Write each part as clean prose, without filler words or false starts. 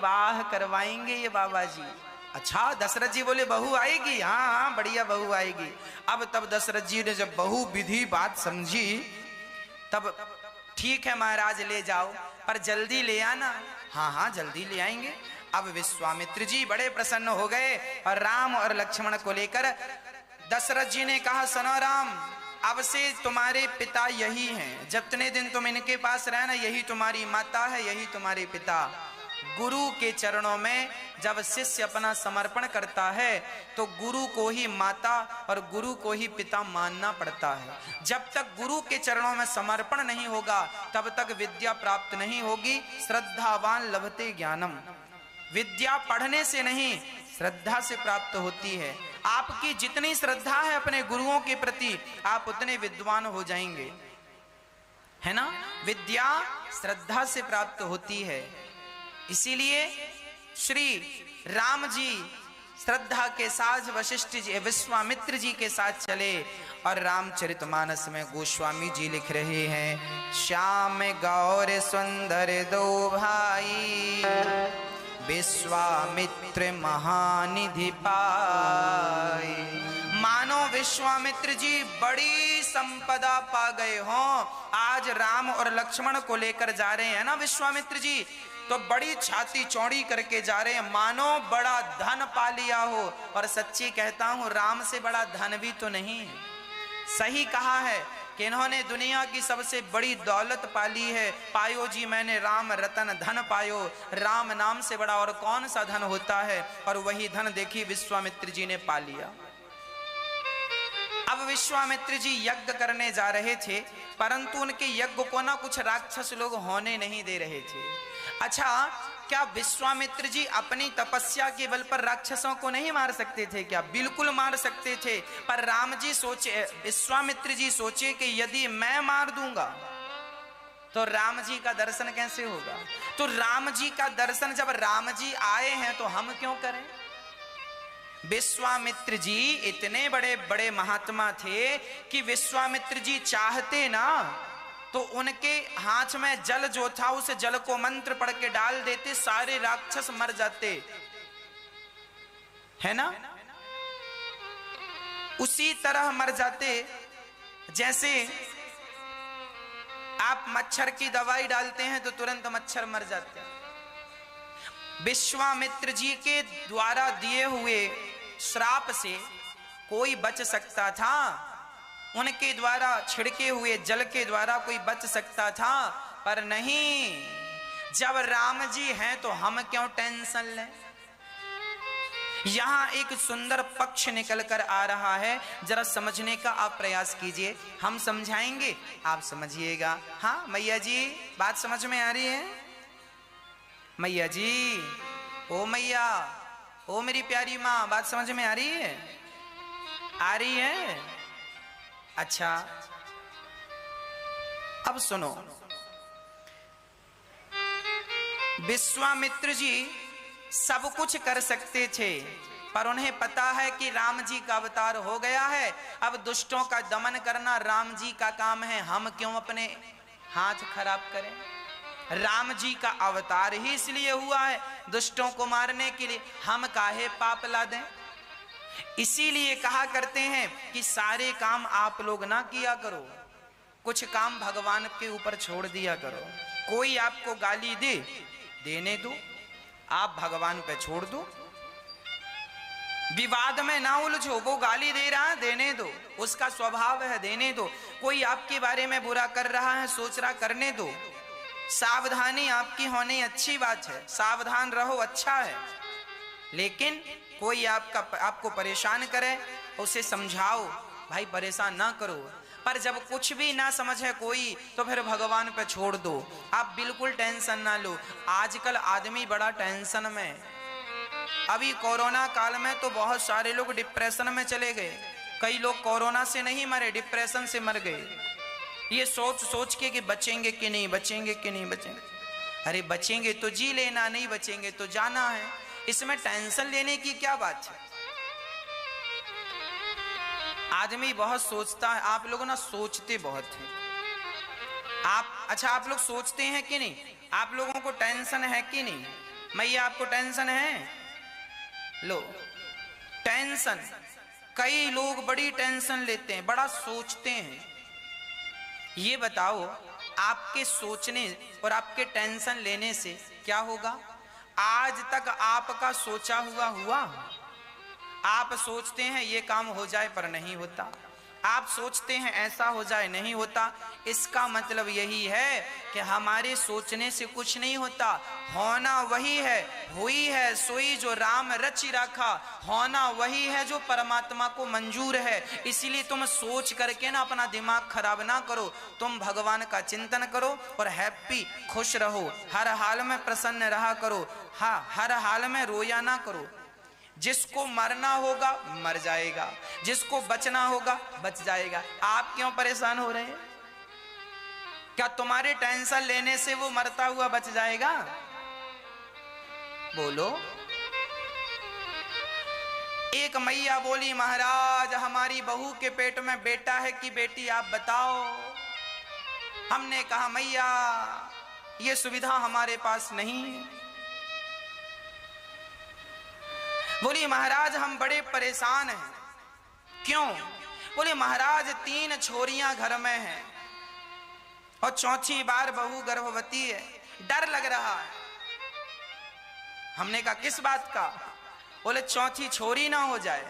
विवाह करवाएंगे ये बाबा जी। अच्छा, दशरथ जी बोले बहू आएगी? हाँ हाँ बढ़िया बहू आएगी। अब तब दशरथ जी ने जब बहु विधि बात समझी, तब ठीक है महाराज ले जाओ, पर जल्दी ले आना। हाँ हाँ जल्दी ले आएंगे। अब विश्वामित्र जी बड़े प्रसन्न हो गए और राम और लक्ष्मण को लेकर दशरथ जी ने कहा, सुनो राम, अब से तुम्हारे पिता यही हैं, जितने दिन तुम इनके पास रहना, यही तुम्हारी माता है, यही तुम्हारे पिता। गुरु के चरणों में जब शिष्य अपना समर्पण करता है तो गुरु को ही माता और गुरु को ही पिता मानना पड़ता है। जब तक गुरु के चरणों में समर्पण नहीं होगा तब तक विद्या प्राप्त नहीं होगी। श्रद्धावान लभते ज्ञानम, विद्या पढ़ने से नहीं श्रद्धा से प्राप्त होती है। आपकी जितनी श्रद्धा है अपने गुरुओं के प्रति, आप उतने विद्वान हो जाएंगे, है ना। विद्या श्रद्धा से प्राप्त होती है। इसीलिए श्री राम जी श्रद्धा के साथ वशिष्ठ जी विश्वामित्र जी के साथ चले। और रामचरितमानस में गोस्वामी जी लिख रहे हैं, श्याम गौर सुंदर दो भाई, विश्वामित्र महानिधि पाए। मानो विश्वामित्र जी बड़ी संपदा पा गए हों। आज राम और लक्ष्मण को लेकर जा रहे हैं ना विश्वामित्र जी, तो बड़ी छाती चौड़ी करके जा रहे हैं, मानो बड़ा धन पा लिया हो। और सच्ची कहता हूं, राम से बड़ा धन भी तो नहीं है। सही कहा है कि इन्होंने दुनिया की सबसे बड़ी दौलत पाली है। पायो जी मैंने राम रतन धन पायो। राम नाम से बड़ा और कौन सा धन होता है। और वही धन देखी विश्वामित्र जी ने पा लिया। अब विश्वामित्र जी यज्ञ करने जा रहे थे, परंतु उनके यज्ञ को ना कुछ राक्षस लोग होने नहीं दे रहे थे। अच्छा, क्या विश्वामित्र जी अपनी तपस्या के बल पर राक्षसों को नहीं मार सकते थे क्या? बिल्कुल मार सकते थे। पर राम जी सोचे, विश्वामित्र जी सोचे कि यदि मैं मार दूंगा तो राम जी का दर्शन कैसे होगा। तो राम जी का दर्शन जब राम जी आए हैं तो हम क्यों करें। विश्वामित्र जी इतने बड़े बड़े महात्मा थे कि विश्वामित्र जी चाहते ना तो उनके हाथ में जल जो था उस जल को मंत्र पढ़ के डाल देते, सारे राक्षस मर जाते, है ना। उसी तरह मर जाते जैसे आप मच्छर की दवाई डालते हैं तो तुरंत मच्छर मर जाते हैं। विश्वामित्र जी के द्वारा दिए हुए श्राप से कोई बच सकता था, उनके द्वारा छिड़के हुए जल के द्वारा कोई बच सकता था, पर नहीं। जब राम जी हैं तो हम क्यों टेंशन लें। यहां एक सुंदर पक्ष निकल कर आ रहा है, जरा समझने का आप प्रयास कीजिए। हम समझाएंगे, आप समझिएगा। हाँ मैया जी, बात समझ में आ रही है? मैया जी, ओ मैया, ओ मेरी प्यारी माँ, बात समझ में आ रही है? आ रही है? अच्छा, अब सुनो। विश्वामित्र जी सब कुछ कर सकते थे, पर उन्हें पता है कि राम जी का अवतार हो गया है। अब दुष्टों का दमन करना राम जी का काम है, हम क्यों अपने हाथ खराब करें। राम जी का अवतार ही इसलिए हुआ है दुष्टों को मारने के लिए, हम काहे पाप ला दें। इसीलिए कहा करते हैं कि सारे काम आप लोग ना किया करो, कुछ काम भगवान के ऊपर छोड़ दिया करो। कोई आपको गाली दे, देने दो, आप भगवान पे छोड़ दो। विवाद में ना उलझो, वो गाली दे रहा है, देने दो, उसका स्वभाव है, देने दो। कोई आपके बारे में बुरा कर रहा है, सोच रहा, करने दो। सावधानी आपकी होनी अच्छी बात है, सावधान रहो, अच्छा है। लेकिन कोई आपको परेशान करे, उसे समझाओ, भाई परेशान ना करो। पर जब कुछ भी ना समझे कोई, तो फिर भगवान पे छोड़ दो, आप बिल्कुल टेंशन ना लो। आजकल आदमी बड़ा टेंशन में, अभी कोरोना काल में तो बहुत सारे लोग डिप्रेशन में चले गए। कई लोग कोरोना से नहीं मरे, डिप्रेशन से मर गए, ये सोच सोच के कि बचेंगे कि नहीं बचेंगे कि नहीं बचेंगे। अरे बचेंगे तो जी लेना, नहीं बचेंगे तो जाना है, इसमें टेंशन लेने की क्या बात है। आदमी बहुत सोचता है, आप लोग ना सोचते बहुत हैं। आप लोग सोचते हैं कि नहीं? आप लोगों को टेंशन है कि नहीं? मैया आपको टेंशन है? लो, टेंशन, कई लोग बड़ी टेंशन लेते हैं, बड़ा सोचते हैं। ये बताओ, आपके सोचने और आपके टेंशन लेने से क्या होगा? आज तक आपका सोचा हुआ हुआ? आप सोचते हैं ये काम हो जाए पर नहीं होता, आप सोचते हैं ऐसा हो जाए, नहीं होता। इसका मतलब यही है कि हमारे सोचने से कुछ नहीं होता, होना वही है, हुई है सोई जो राम रचि रखा, होना वही है जो परमात्मा को मंजूर है। इसीलिए तुम सोच करके ना अपना दिमाग खराब ना करो, तुम भगवान का चिंतन करो और हैप्पी, खुश रहो, हर हाल में प्रसन्न रहा करो। हाँ, हर हाल में रोया ना करो। जिसको मरना होगा मर जाएगा, जिसको बचना होगा बच जाएगा। आप क्यों परेशान हो रहे हैं? क्या तुम्हारे टेंशन लेने से वो मरता हुआ बच जाएगा? बोलो। एक मैया बोली, महाराज हमारी बहू के पेट में बेटा है कि बेटी, आप बताओ। हमने कहा मैया ये सुविधा हमारे पास नहीं है। बोली महाराज हम बड़े परेशान हैं। क्यों? बोले महाराज 3 छोरियां घर में हैं और चौथी बार बहू गर्भवती है, डर लग रहा है। हमने कहा किस बात का? बोले चौथी छोरी ना हो जाए।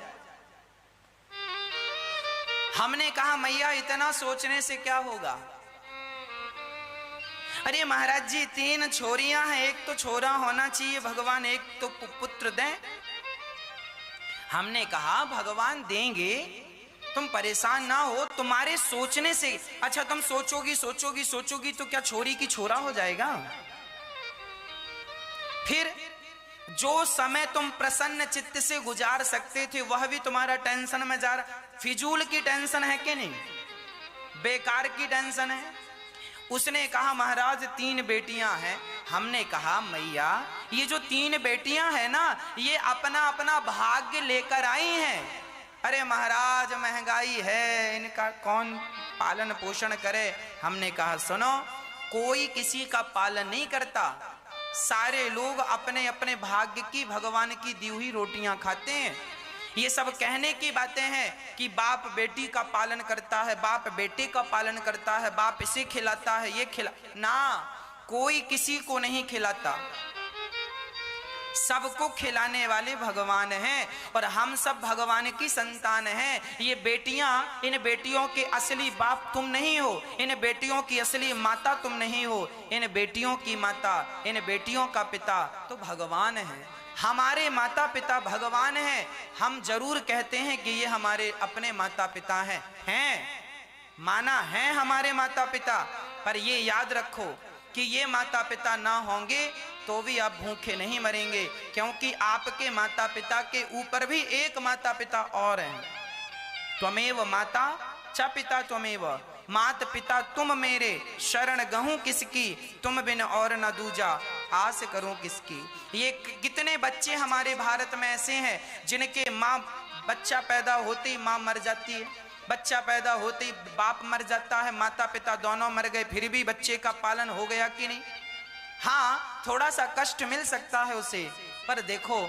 हमने कहा मैया इतना सोचने से क्या होगा? अरे महाराज जी 3 छोरियां हैं, एक तो छोरा होना चाहिए, भगवान एक तो पुत्र दें। हमने कहा भगवान देंगे, तुम परेशान ना हो, तुम्हारे सोचने से। अच्छा तुम सोचोगी सोचोगी सोचोगी तो क्या छोरी की छोरा हो जाएगा? फिर जो समय तुम प्रसन्न चित्त से गुजार सकते थे वह भी तुम्हारा टेंशन में जा रहा। फिजूल की टेंशन है कि नहीं? बेकार की टेंशन है। उसने कहा महाराज 3 बेटियां हैं। हमने कहा मैया ये जो 3 बेटियां हैं ना, ये अपना अपना भाग्य लेकर आई हैं। अरे महाराज महंगाई है, इनका कौन पालन पोषण करे? हमने कहा सुनो, कोई किसी का पालन नहीं करता, सारे लोग अपने अपने भाग्य की, भगवान की दी हुई रोटियां खाते हैं। ये सब कहने की बातें हैं कि बाप बेटी का पालन करता है, बाप बेटे का पालन करता है, बाप इसे खिलाता है, ये खिला ना, कोई किसी को नहीं खिलाता, सबको खिलाने वाले भगवान हैं और हम सब भगवान की संतान हैं। ये बेटियां, इन बेटियों के असली बाप तुम नहीं हो, इन बेटियों की असली माता तुम नहीं हो, इन बेटियों की माता, इन बेटियों का पिता तो भगवान है। हमारे माता पिता भगवान हैं। हम जरूर कहते हैं कि ये हमारे अपने माता पिता हैं, माना है हमारे माता पिता, पर ये याद रखो कि ये माता पिता ना होंगे तो भी आप भूखे नहीं मरेंगे, क्योंकि आपके माता पिता के ऊपर भी एक माता पिता और हैं। त्वमेव माता च पिता त्वमेव, मात पिता तुम मेरे, शरण गहूं किसकी, तुम बिन और न दूजा, आस करूं किसकी। ये कितने बच्चे हमारे भारत में ऐसे हैं जिनके माँ, बच्चा पैदा होते ही माँ मर जाती है, बच्चा पैदा होते ही बाप मर जाता है, माता पिता दोनों मर गए, फिर भी बच्चे का पालन हो गया कि नहीं? हाँ, थोड़ा सा कष्ट मिल सकता है उसे, पर देखो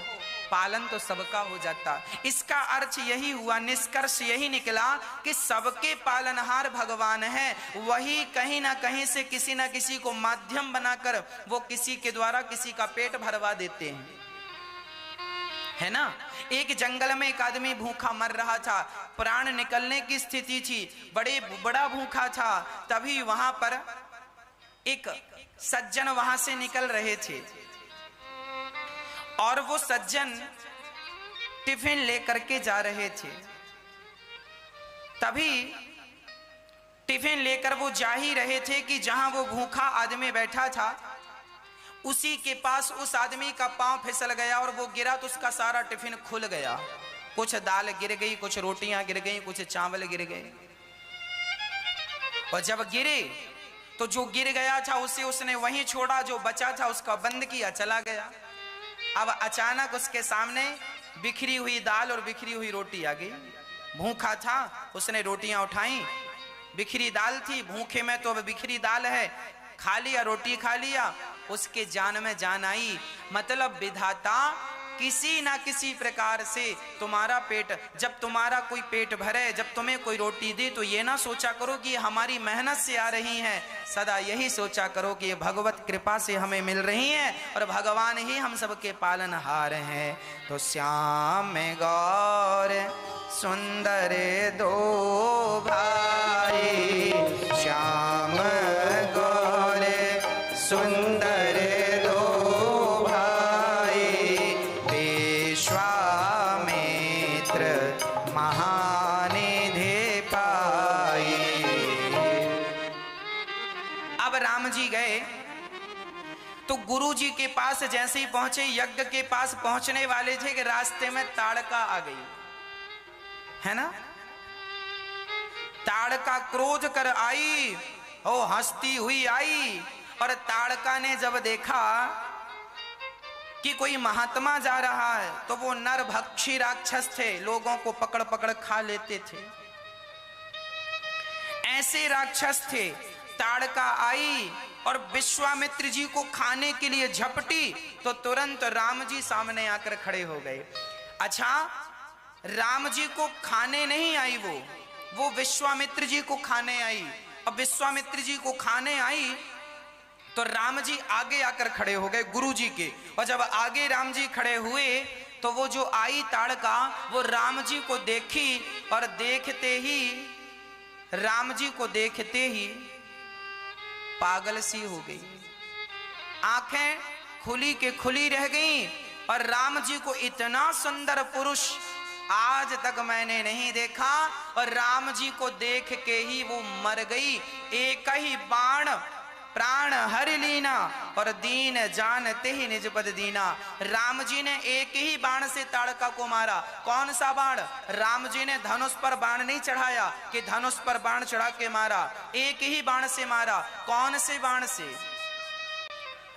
पालन तो सबका हो जाता। इसका अर्थ यही हुआ, निष्कर्ष यही निकला कि सबके पालनहार भगवान है। वही कहीं ना कहीं से किसी ना किसी को माध्यम बनाकर वो किसी के द्वारा किसी का पेट भरवा देते हैं, है ना। एक जंगल में एक आदमी भूखा मर रहा था, प्राण निकलने की स्थिति थी, बड़ा भूखा था। तभी वहां पर एक सज्जन वहां से निकल रहे थे और वो सज्जन टिफिन लेकर के जा रहे थे। तभी टिफिन लेकर वो जा ही रहे थे कि जहां वो भूखा आदमी बैठा था उसी के पास उस आदमी का पांव फिसल गया और वो गिरा तो उसका सारा टिफिन खुल गया। कुछ दाल गिर गई, कुछ रोटियां गिर गई, कुछ चावल गिर गए। और जब गिरे तो जो गिर गया था उसे उसने वहीं छोड़ा, जो बचा था उसका बंद किया, चला गया। अब अचानक उसके सामने बिखरी हुई दाल और बिखरी हुई रोटी आ गई। भूखा था, उसने रोटियां उठाई, बिखरी दाल थी, भूखे में तो अब बिखरी दाल है, खा लिया, रोटी खा लिया। उसके जान में जान आई। मतलब विधाता किसी ना किसी प्रकार से तुम्हारा पेट, जब तुम्हारा कोई पेट भरे, जब तुम्हें कोई रोटी दे, तो ये ना सोचा करो कि हमारी मेहनत से आ रही है, सदा यही सोचा करो कि ये भगवत कृपा से हमें मिल रही हैं और भगवान ही हम सबके पालनहार हैं। तो श्याम गौर सुंदर दो भाई, श्याम गौर सुंदर दो भाई, विश्वामित्र महानिधि पाई। अब राम जी गए तो गुरु जी के पास जैसे ही पहुंचे, यज्ञ के पास पहुंचने वाले थे कि रास्ते में ताड़का आ गई, है ना। ताड़का क्रोध कर आई, ओ हंसती हुई आई, और ताड़का ने जब देखा कि कोई महात्मा जा रहा है तो वो नरभक्षी राक्षस थे, लोगों को पकड़ पकड़ खा लेते थे, ऐसे राक्षस थे। ताड़का आई और विश्वामित्र जी को खाने के लिए झपटी तो तुरंत राम जी सामने आकर खड़े हो गए। अच्छा, राम जी को खाने नहीं आई, वो विश्वामित्र जी को खाने आई। अब विश्वामित्र जी को खाने आई तो राम जी आगे आकर खड़े हो गए गुरु जी के, और जब आगे राम जी खड़े हुए तो वो जो आई ताड़का, वो राम जी को देखी और देखते ही, राम जी को देखते ही पागल सी हो गई, आंखें खुली के खुली रह गईं। और राम जी को इतना सुंदर पुरुष आज तक मैंने नहीं देखा, और राम जी को देख के ही वो मर गई। एक ही बाण प्राण हर लीना, और दीन जानते ही निज पद दीना। राम जी ने एक ही बाण से ताड़का को मारा। कौन सा बाण? राम जी ने धनुष पर बाण नहीं चढ़ाया कि धनुष पर बाण चढ़ा के मारा, एक ही बाण से मारा। कौन से बाण से?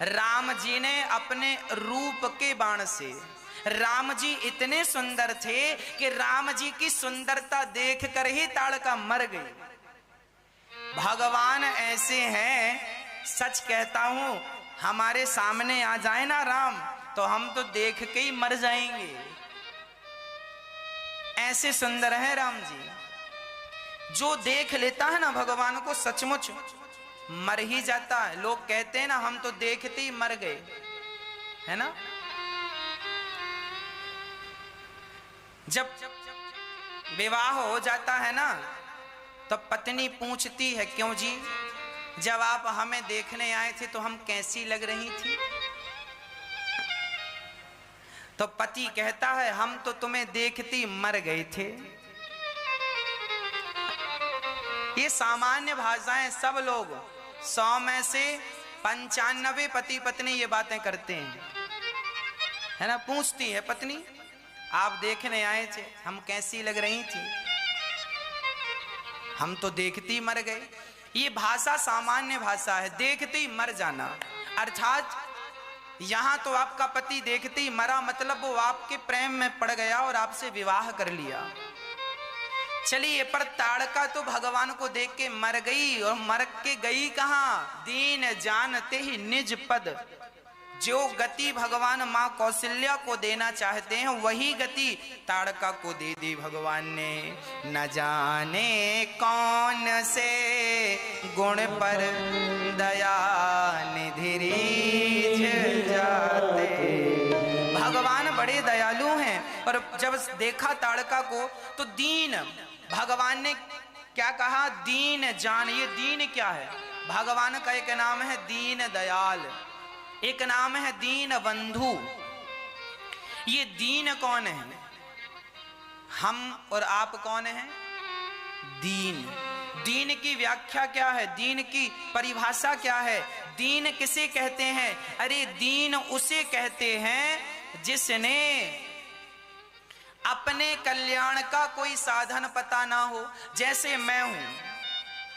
राम जी ने अपने रूप के बाण से। राम जी इतने सुंदर थे कि राम जी की सुंदरता देखकर ही ताड़का मर गई। भगवान ऐसे हैं, सच कहता हूं, हमारे सामने आ जाए ना राम तो हम तो देख के ही मर जाएंगे, ऐसे सुंदर है राम जी। जो देख लेता है ना भगवान को सचमुच मर ही जाता है। लोग कहते हैं ना हम तो देखते ही मर गए, है ना। जब विवाह हो जाता है ना तो पत्नी पूछती है, क्यों जी, जब आप हमें देखने आए थे तो हम कैसी लग रही थी? तो पति कहता है, हम तो तुम्हें देखती मर गए थे। ये सामान्य भाषाएं, सब लोग 100 में से 95 पति पत्नी ये बातें करते हैं, है ना। पूछती है पत्नी, आप देखने आए थे, हम कैसी लग रही थी? हम तो देखती मर गए। ये भाषा सामान्य भाषा है, देखते ही मर जाना। अर्थात यहां तो आपका पति देखते ही मरा, मतलब वो आपके प्रेम में पड़ गया और आपसे विवाह कर लिया। चलिए, पर ताड़का तो भगवान को देख के मर गई, और मर के गई कहां? दीन जानते ही निज पद। जो गति भगवान मां कौशल्या को देना चाहते हैं वही गति ताड़का को दे दी भगवान ने। न जाने कौन से गुण पर दया निधि रीझ जाते। भगवान बड़े दयालु हैं। और जब देखा ताड़का को तो दीन, भगवान ने क्या कहा? दीन जान। ये दीन क्या है? भगवान का एक नाम है दीन दयाल, एक नाम है दीन बंधु। ये दीन कौन है? हम और आप कौन हैं? दीन। दीन की व्याख्या क्या है? दीन की परिभाषा क्या है? दीन किसे कहते हैं? अरे दीन उसे कहते हैं जिसने अपने कल्याण का कोई साधन पता ना हो। जैसे मैं हूं,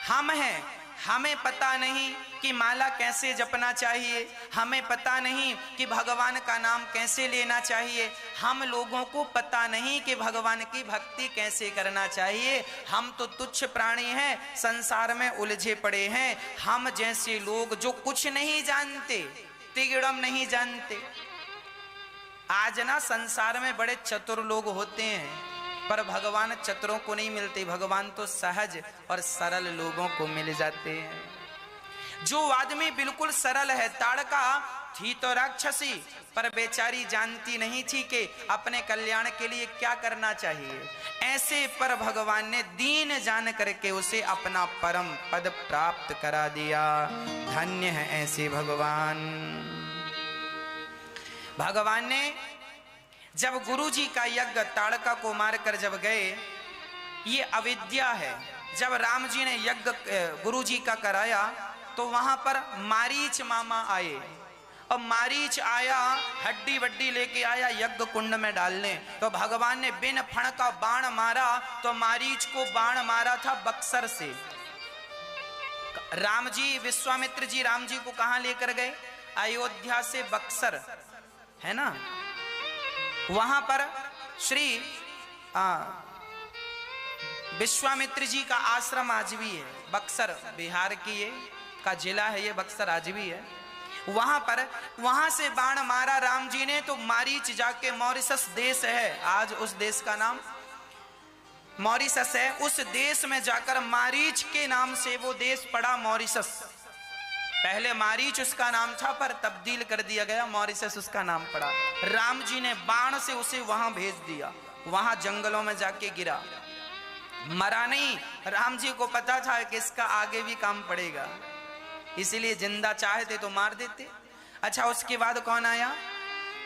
हम हैं, हमें पता नहीं कि माला कैसे जपना चाहिए, हमें पता नहीं कि भगवान का नाम कैसे लेना चाहिए, हम लोगों को पता नहीं कि भगवान की भक्ति कैसे करना चाहिए। हम तो तुच्छ प्राणी हैं, संसार में उलझे पड़े हैं। हम जैसे लोग जो कुछ नहीं जानते, तिगड़म नहीं जानते। आज ना संसार में बड़े चतुर लोग होते हैं, पर भगवान चतुरों को नहीं मिलते। भगवान तो सहज और सरल लोगों को मिल जाते हैं। जो आदमी बिल्कुल सरल है, ताड़का थी तो राक्षसी, पर बेचारी जानती नहीं थी कि अपने कल्याण के लिए क्या करना चाहिए। ऐसे पर भगवान ने दीन जान करके उसे अपना परम पद प्राप्त करा दिया। धन्य है ऐसे भगवान। भगवान ने जब गुरु जी का यज्ञ ताड़का को मारकर जब गए, ये अविद्या है। जब राम जी ने यज्ञ गुरु जी का कराया तो वहां पर मारीच मामा आए, और मारीच आया हड्डी वड्डी लेके आया यज्ञ कुंड में डालने। तो भगवान ने बिन फण का बाण मारा, तो मारीच को बाण मारा था बक्सर से। राम जी, विश्वामित्र जी राम जी को कहां लेकर गए? अयोध्या से बक्सर, है ना। वहां पर श्री विश्वामित्र जी का आश्रम आज भी है। बक्सर बिहार की ये का जिला है, ये बक्सर आज भी है। वहां पर, वहां से बाण मारा राम जी ने, तो मारीच जाके, मॉरिशस देश है आज, उस देश का नाम मॉरिशस है। उस देश में जाकर मारीच के नाम से वो देश पड़ा मॉरिशस। पहले मारीच उसका नाम था, पर तब्दील कर दिया गया, मॉरिशस उसका नाम पड़ा। राम जी ने बाण से उसे वहां भेज दिया, वहां जंगलों में जाके गिरा, मरा नहीं। राम जी को पता था कि इसका आगे भी काम पड़ेगा, इसलिए जिंदा चाहते तो मार देते। अच्छा, उसके बाद कौन आया?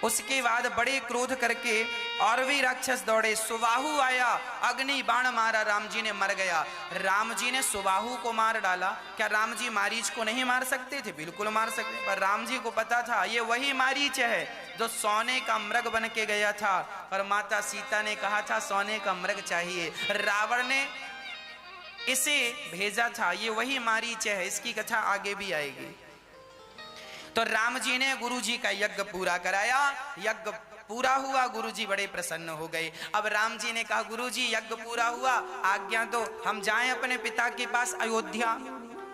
उसके बाद बड़े क्रोध करके और भी राक्षस दौड़े। सुबाहु आया, अग्नि बाण मारा, राम जी ने मर गया। राम जी ने सुबाहु को मार डाला। क्या राम जी मारीच को नहीं मार सकते थे? बिल्कुल मार सकते, पर राम जी को पता था ये वही मारीच है जो सोने का मृग बन के गया था, और माता सीता ने कहा था सोने का मृग चाहिए। रावण ने इसे भेजा था, ये वही मारीच है। इसकी कथा आगे भी आएगी। तो राम जी ने गुरु जी का यज्ञ पूरा कराया। यज्ञ पूरा हुआ, गुरु जी बड़े प्रसन्न हो गए। अब राम जी ने कहा, गुरु जी यज्ञ पूरा हुआ, आज्ञा दो हम जाएं अपने पिता के पास अयोध्या।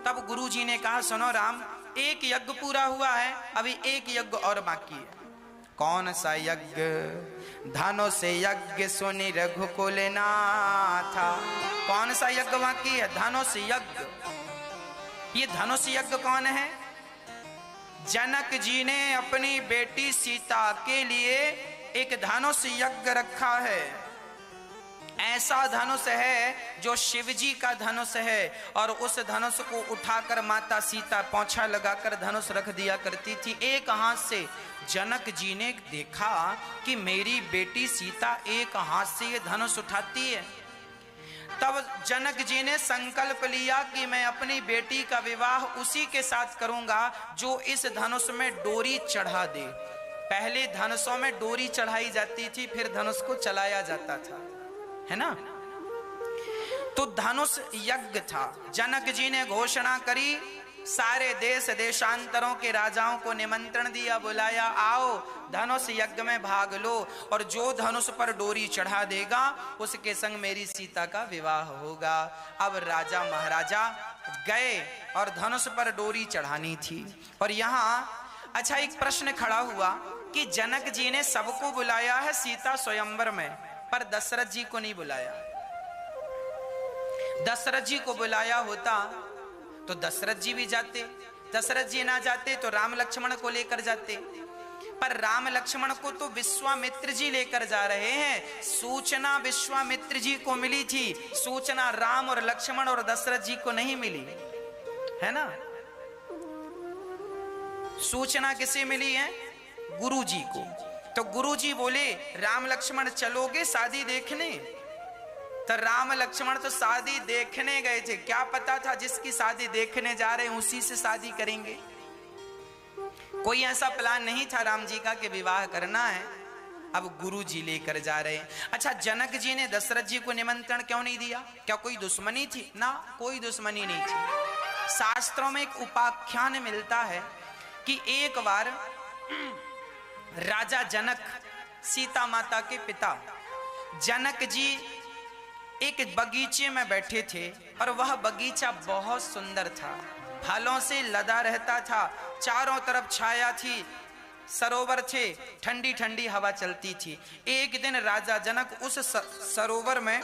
तब गुरु जी ने कहा, सुनो राम, एक यज्ञ पूरा हुआ है, अभी एक यज्ञ और बाकी है। कौन सा यज्ञ? धनुष से यज्ञ सुनि रघुकुल नाथा। कौन सा यज्ञ बाकी है? धनुष यज्ञ। ये धनुष यज्ञ कौन है? जनक जी ने अपनी बेटी सीता के लिए एक धनुष यज्ञ रखा है। ऐसा धनुष है जो शिव जी का धनुष है, और उस धनुष को उठाकर माता सीता पोंछा लगाकर धनुष रख दिया करती थी एक हाथ से। जनक जी ने देखा कि मेरी बेटी सीता एक हाथ से ये धनुष उठाती है। तब जनक जी ने संकल्प लिया कि मैं अपनी बेटी का विवाह उसी के साथ करूंगा जो इस धनुष में डोरी चढ़ा दे। पहले धनुषों में डोरी चढ़ाई जाती थी, फिर धनुष को चलाया जाता था, है ना। तो धनुष यज्ञ था। जनक जी ने घोषणा करी, सारे देश देशांतरों के राजाओं को निमंत्रण दिया, बुलाया, आओ धनुष यज्ञ में भाग लो, और जो धनुष पर डोरी चढ़ा देगा उसके संग मेरी सीता का विवाह होगा। अब राजा महाराजा गए और धनुष पर डोरी चढ़ानी थी। और यहाँ अच्छा एक प्रश्न खड़ा हुआ कि जनक जी ने सबको बुलाया है सीता स्वयंवर में, पर दशरथ जी को नहीं बुलाया। दशरथ जी को बुलाया होता तो दशरथ जी भी जाते। दशरथ जी ना जाते तो राम लक्ष्मण को लेकर जाते, पर राम लक्ष्मण को तो विश्वामित्र जी लेकर जा रहे हैं। सूचना विश्वामित्र जी को मिली थी, सूचना राम और लक्ष्मण और दशरथ जी को नहीं मिली, है ना। सूचना किसे मिली है? गुरु जी को। तो गुरु जी बोले, राम लक्ष्मण चलोगे शादी देखने? तो राम लक्ष्मण तो शादी देखने गए थे, क्या पता था जिसकी शादी देखने जा रहे हैं उसी से शादी करेंगे। कोई ऐसा प्लान नहीं था राम जी का कि विवाह करना है। अब गुरु जी लेकर जा रहे हैं। अच्छा, जनक जी ने दशरथ जी को निमंत्रण क्यों नहीं दिया? क्या कोई दुश्मनी थी? ना, कोई दुश्मनी नहीं थी। शास्त्रों में एक उपाख्यान मिलता है कि एक बार राजा जनक, सीता माता के पिता जनक जी एक बगीचे में बैठे थे, और वह बगीचा बहुत सुंदर था, फलों से लदा रहता था। चारों तरफ छाया थी, सरोवर थे, ठंडी ठंडी हवा चलती थी। एक दिन राजा जनक उस सरोवर में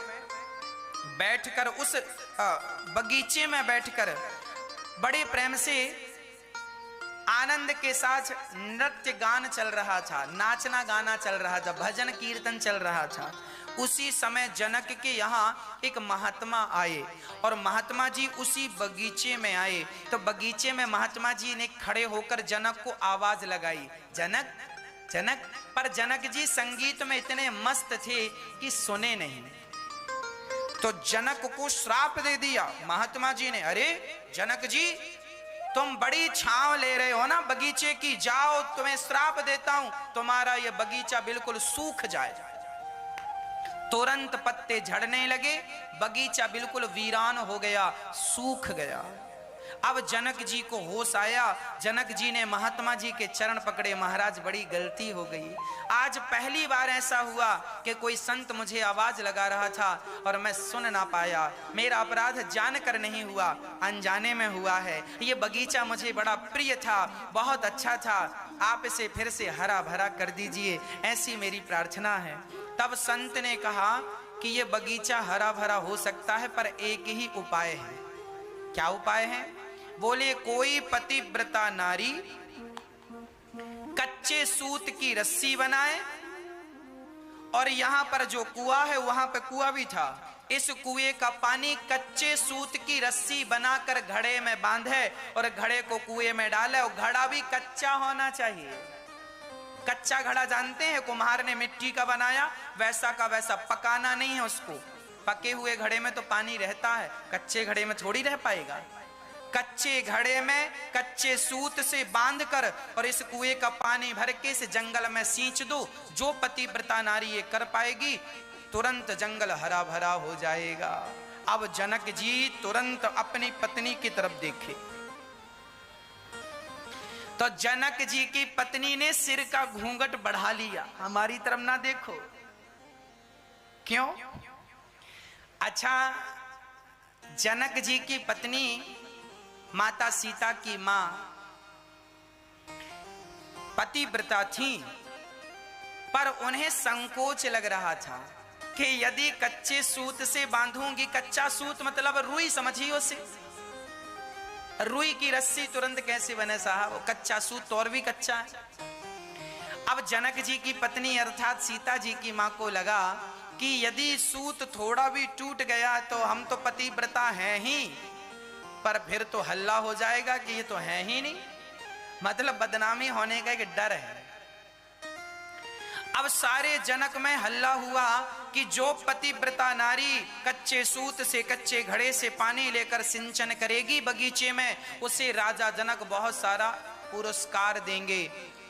बैठकर, उस बगीचे में बैठकर बड़े प्रेम से आनंद के साथ नृत्य गान चल रहा था, नाचना गाना चल रहा था, भजन कीर्तन चल रहा था। उसी समय जनक के यहाँ एक महात्मा आए और महात्मा जी उसी बगीचे में आए। तो बगीचे में महात्मा जी ने खड़े होकर जनक को आवाज लगाई, जनक जनक। पर जनक जी संगीत में इतने मस्त थे कि सुने नहीं। तो जनक को श्राप दे दिया महात्मा जी ने। अरे जनक जी, तुम बड़ी छांव ले रहे हो ना बगीचे की, जाओ तुम्हें श्राप देता हूं, तुम्हारा यह बगीचा बिल्कुल सूख जाए। तुरंत पत्ते झड़ने लगे, बगीचा बिल्कुल वीरान हो गया, सूख गया। अब जनक जी को होश आया। जनक जी ने महात्मा जी के चरण पकड़े, महाराज बड़ी गलती हो गई। आज पहली बार ऐसा हुआ कि कोई संत मुझे आवाज लगा रहा था और मैं सुन ना पाया। मेरा अपराध जानकर नहीं हुआ, अनजाने में हुआ है। ये बगीचा मुझे बड़ा प्रिय था, बहुत अच्छा था, आप इसे फिर से हरा भरा कर दीजिए, ऐसी मेरी प्रार्थना है। तब संत ने कहा कि ये बगीचा हरा भरा हो सकता है, पर एक ही उपाय है। क्या उपाय है? बोले, कोई पतिव्रता नारी कच्चे सूत की रस्सी बनाए, और यहां पर जो कुआं है वहां पे कुआं भी था, इस कुएं का पानी कच्चे सूत की रस्सी बनाकर घड़े में बांधे और घड़े को कुएं में डाले। और घड़ा भी कच्चा होना चाहिए। कच्चा घड़ा जानते हैं, कुम्हार ने मिट्टी का बनाया, वैसा का वैसा, पकाना नहीं है उसको। पके हुए घड़े में तो पानी रहता है, कच्चे घड़े में थोड़ी रह पाएगा। कच्चे घड़े में कच्चे सूत से बांधकर और इस कुएं का पानी भर के इस जंगल में सींच दो। जो पतिव्रता नारी ये कर पाएगी, तुरंत जंगल हरा भरा हो जाएगा। अब जनक जी तुरंत अपनी पत्नी की तरफ देखे तो जनक जी की पत्नी ने सिर का घूंघट बढ़ा लिया, हमारी तरफ ना देखो। क्यों? अच्छा, जनक जी की पत्नी माता सीता की मां पतिव्रता थी, पर उन्हें संकोच लग रहा था कि यदि कच्चे सूत से बांधूंगी, कच्चा सूत मतलब रुई, समझिए उसे, रुई की रस्सी तुरंत कैसे बने साहब, कच्चा सूत तो और भी कच्चा है। अब जनक जी की पत्नी अर्थात सीता जी की मां को लगा कि यदि सूत थोड़ा भी टूट गया तो हम तो पतिव्रता हैं ही, पर फिर तो हल्ला हो जाएगा कि ये तो है ही नहीं, मतलब बदनामी होने का एक डर है। अब सारे जनक में हल्ला हुआ कि जो पतिव्रता नारी कच्चे सूत से, कच्चे घड़े से पानी लेकर सिंचन करेगी बगीचे में, उसे राजा जनक बहुत सारा पुरस्कार देंगे।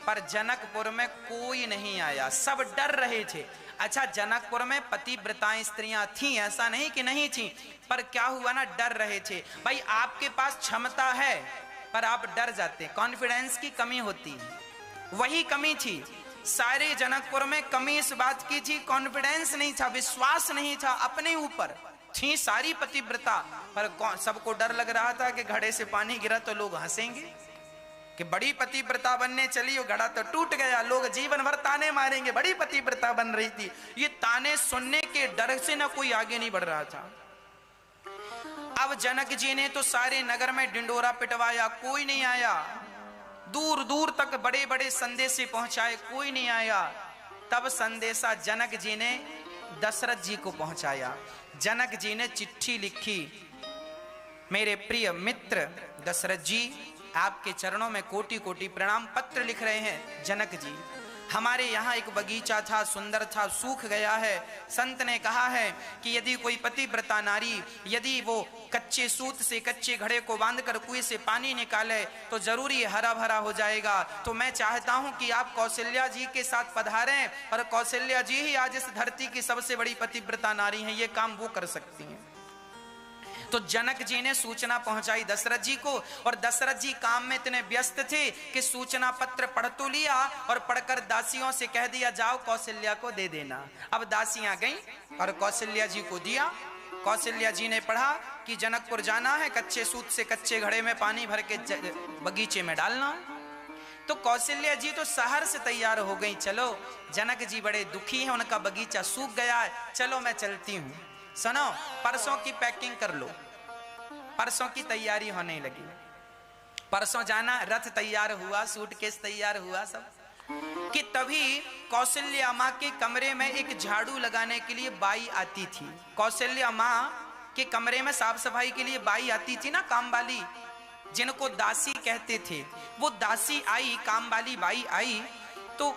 पर जनकपुर में कोई नहीं आया, सब डर रहे थे। अच्छा, जनकपुर में पतिव्रताएं स्त्रियां थीं, ऐसा नहीं कि नहीं थीं, पर क्या हुआ ना, डर रहे थे। भाई आपके पास क्षमता है पर आप डर जाते, कॉन्फिडेंस की कमी होती है, वही कमी थी। सारे जनकपुर में कमी इस बात की थी, कॉन्फिडेंस नहीं था, विश्वास नहीं था अपने ऊपर। थी सारी पतिव्रता, पर सबको डर लग रहा था कि घड़े से पानी गिरा तो लोग हंसेंगे कि बड़ी पतिव्रता बनने चली और घड़ा तो टूट गया, लोग जीवन भर ताने मारेंगे, बड़ी पतिव्रता बन रही थी। ये ताने सुनने के डर से ना कोई आगे नहीं बढ़ रहा था। अब जनक जी ने तो सारे नगर में डिंडोरा पिटवाया, कोई नहीं आया। दूर दूर तक बड़े बड़े संदेशे पहुंचाए, कोई नहीं आया। तब संदेशा जनक जी ने दशरथ जी को पहुंचाया। जनक जी ने चिट्ठी लिखी, मेरे प्रिय मित्र दशरथ जी, आपके चरणों में कोटि कोटि प्रणाम। पत्र लिख रहे हैं जनक जी, हमारे यहाँ एक बगीचा था, सुंदर था, सूख गया है। संत ने कहा है कि यदि कोई पतिव्रता नारी, यदि वो कच्चे सूत से कच्चे घड़े को बांधकर कुएं से पानी निकाले तो जरूरी हरा भरा हो जाएगा। तो मैं चाहता हूं कि आप कौशल्या जी के साथ पधारें, और कौशल्या जी ही आज इस धरती की सबसे बड़ी पतिव्रता नारी हैं, ये काम वो कर सकती हैं। तो जनक जी ने सूचना पहुंचाई दशरथ जी को, और दशरथ जी काम में इतने व्यस्त थे कि सूचना पत्र पढ़ तो लिया और पढ़कर दासियों से कह दिया, जाओ कौशल्या को दे देना। अब दासियां गईं और कौशल्या जी को दिया। कौशल्या जी ने पढ़ा कि जनकपुर जाना है, कच्चे सूत से कच्चे घड़े में पानी भर के बगीचे में डालना है। तो कौशल्या जी तो शहर से तैयार हो गई, चलो जनक जी बड़े दुखी हैं, उनका बगीचा सूख गया है, चलो मैं चलती हूँ। सुनो, परसों की पैकिंग कर लो। परसों की तैयारी होने लगी, परसों जाना, रथ तैयार हुआ, सूटकेस तैयार हुआ सब, कि तभी कौशल्या माँ के कमरे में एक झाड़ू लगाने के लिए बाई आती थी। कौशल्या माँ के कमरे में साफ सफाई के लिए बाई आती थी ना, काम वाली, जिनको दासी कहते थे। वो दासी आई, काम वाली बाई आई, तो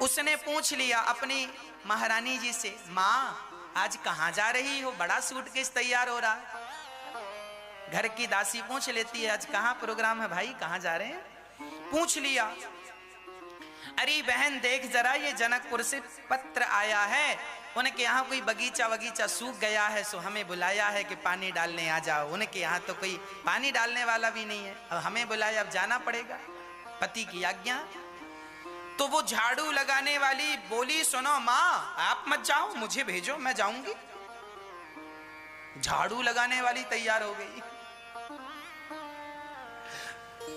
उसने पूछ लिया अपनी महारानी जी से, माँ आज कहाँ जा रही हो, बड़ा सूटकेस तैयार हो रहा। घर की दासी पूछ लेती है, आज कहाँ प्रोग्राम है भाई, कहाँ जा रहे हैं? पूछ लिया, अरे बहन देख जरा, ये जनकपुर से पत्र आया है, उनके यहाँ कोई बगीचा सूख गया है, सो हमें बुलाया है कि पानी डालने आ जाओ। उनके यहाँ तो कोई पानी डालने वाला भी नहीं है, अब हमें बुलाया, अब जाना पड़ेगा, पति की आज्ञा। तो वो झाड़ू लगाने वाली बोली, सुनो माँ आप मत जाओ, मुझे भेजो, मैं जाऊंगी। झाड़ू लगाने वाली तैयार हो गई।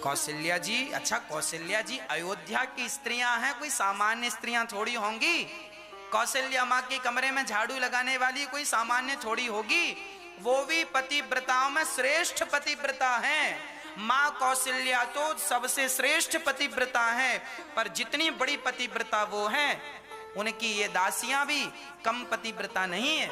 कौशल्या जी, अच्छा कौशल्या जी अयोध्या की स्त्रियां हैं, कोई सामान्य स्त्रियां थोड़ी होंगी। कौशल्या माँ के कमरे में झाड़ू लगाने वाली कोई सामान्य थोड़ी होगी, वो भी पतिव्रताओं में श्रेष्ठ पतिव्रता हैं। माँ कौशल्या तो सबसे श्रेष्ठ पतिव्रता है, पर जितनी बड़ी पतिव्रता वो हैं, उनकी ये दासियां भी कम पतिव्रता नहीं है।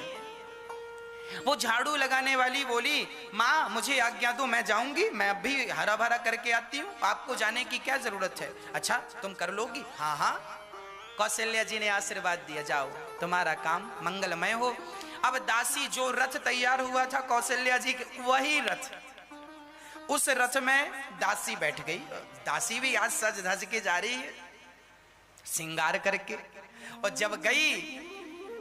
वो झाड़ू लगाने वाली बोली, माँ मुझे आज्ञा दो, मैं जाऊंगी, मैं अभी हरा भरा करके आती हूँ, आपको जाने की क्या जरूरत है? अच्छा तुम कर लोगी? हाँ हाँ। कौशल्या जी ने आशीर्वाद दिया, जाओ तुम्हारा काम मंगलमय हो। अब दासी, जो रथ तैयार हुआ था कौशल्या जी के, वही रथ, उस रथ में दासी बैठ गई। दासी भी आज सज धज के जा रही है, श्रृंगार करके। और जब गई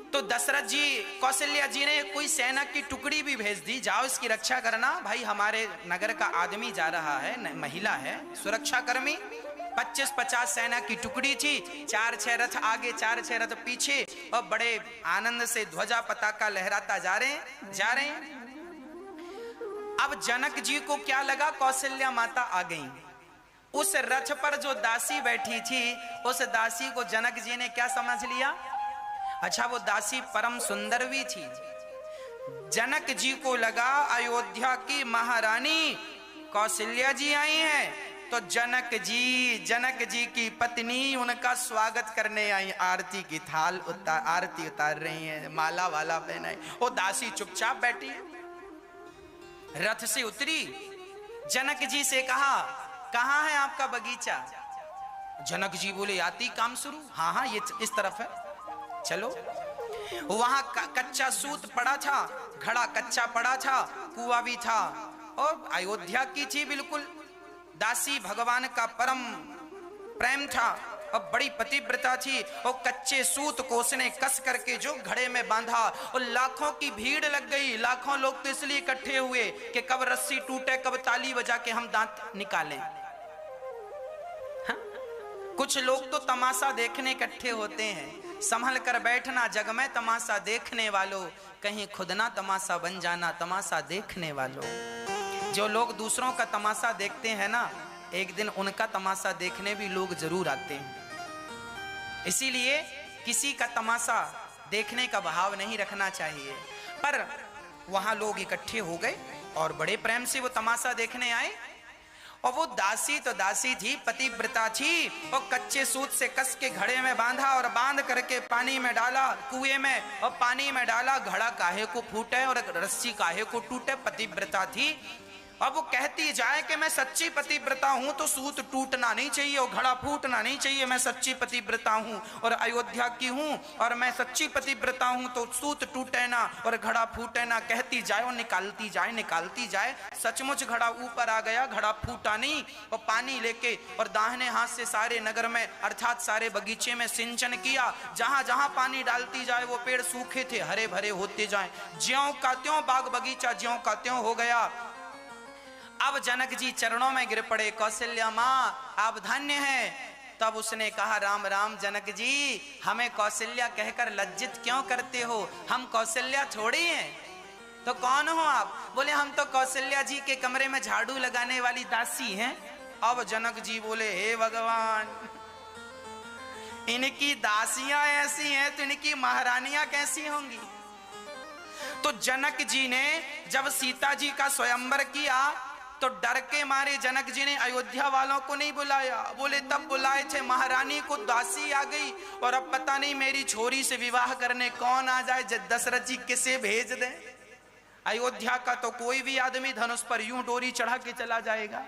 तो दशरथ जी, कौशल्या जी ने कोई सेना की टुकड़ी भी भेज दी, जाओ इसकी रक्षा करना, भाई हमारे नगर का आदमी जा रहा है, महिला है, सुरक्षा कर्मी। 25-50 सेना की टुकड़ी थी, 4-6 रथ आगे 4-6 रथ पीछे, और बड़े आनंद से ध्वजा पताका लहराता जा रहे हैं। अब जनक जी को क्या लगा, कौशल्या माता आ गई। उस रथ पर जो दासी बैठी थी, उस दासी को जनक जी ने क्या समझ लिया? अच्छा वो दासी परम सुंदर भी थी। जनक जी को लगा अयोध्या की महारानी कौशल्या जी आई हैं, तो जनक जी की पत्नी उनका स्वागत करने आई, आरती की थाल आरती उतार रही हैं, माला वाला पहनाई। वो दासी चुपचाप बैठी है। रथ से उतरी, जनक जी से कहा, कहाँ है आपका बगीचा? जनक जी बोले, आती काम शुरू। हाँ हाँ ये इस तरफ है, चलो। वहां कच्चा सूत पड़ा था, घड़ा कच्चा पड़ा था, कुआं भी था, और अयोध्या की थी बिल्कुल। दासी भगवान का परम प्रेम था और बड़ी पतिव्रता थी। और कच्चे सूत को उसने कस करके जो घड़े में बांधा, और लाखों की भीड़ लग गई। लाखों लोग तो इसलिए इकट्ठे हुए कि कब रस्सी टूटे, कब ताली बजा के हम दांत निकालें। हाँ? कुछ लोग तो तमाशा देखने इकट्ठे होते हैं। संभल कर बैठना, जग में तमाशा देखने वालों, कहीं खुद ना तमाशा बन जाना तमाशा देखने वालों। जो लोग दूसरों का तमाशा देखते हैं ना, एक दिन उनका तमाशा देखने भी लोग जरूर आते हैं। इसीलिए किसी का तमाशा देखने का भाव नहीं रखना चाहिए। पर वहां लोग इकट्ठे हो गए और बड़े प्रेम से वो तमाशा देखने आए। और वो दासी तो दासी थी, पतिव्रता थी, और कच्चे सूत से कस के घड़े में बांधा और बांध करके पानी में डाला, कुएं में, और पानी में डाला। घड़ा काहे को फूटे और रस्सी काहे को टूटे, पतिव्रता थी। अब वो कहती जाए कि मैं सच्ची पतिव्रता हूं तो सूत टूटना नहीं चाहिए और घड़ा फूटना नहीं चाहिए, मैं सच्ची पतिव्रता हूं और अयोध्या की हूं, और मैं सच्ची पतिव्रता हूं तो सूत टूटे ना और घड़ा फूटे ना, कहती जाए और निकालती जाए। सचमुच घड़ा ऊपर आ गया, घड़ा फूटा नहीं। और पानी लेके और दाहिने हाथ से सारे नगर में अर्थात सारे बगीचे में सिंचन किया। जहां जहां पानी डालती जाए वो पेड़ सूखे थे, हरे भरे होते जाए। ज्यों का त्यों बाग बगीचा ज्यों का त्यों हो गया। अब जनक जी चरणों में गिर पड़े, कौशल्या माँ आप धन्य हैं। तब उसने कहा, राम राम जनक जी, हमें कौशल्या कहकर लज्जित क्यों करते हो? हम कौशल्या थोड़ी हैं, तो कौन हो आप? बोले हम तो कौशल्या जी के कमरे में झाड़ू लगाने वाली दासी हैं। अब जनक जी बोले हे भगवान, इनकी दासियां ऐसी हैं तो इनकी महारानियां कैसी होंगी? तो जनक जी ने जब सीता जी का स्वयंवर किया तो डर के मारे जनक जी ने अयोध्या वालों को नहीं बुलाया। बोले तब बुलाए थे, महारानी को दासी आ गई और अब पता नहीं मेरी छोरी से विवाह करने कौन आ जाए, दशरथ जी किसे भेज दें। अयोध्या का तो कोई भी आदमी धनुष पर यूं डोरी चढ़ा के चला जाएगा।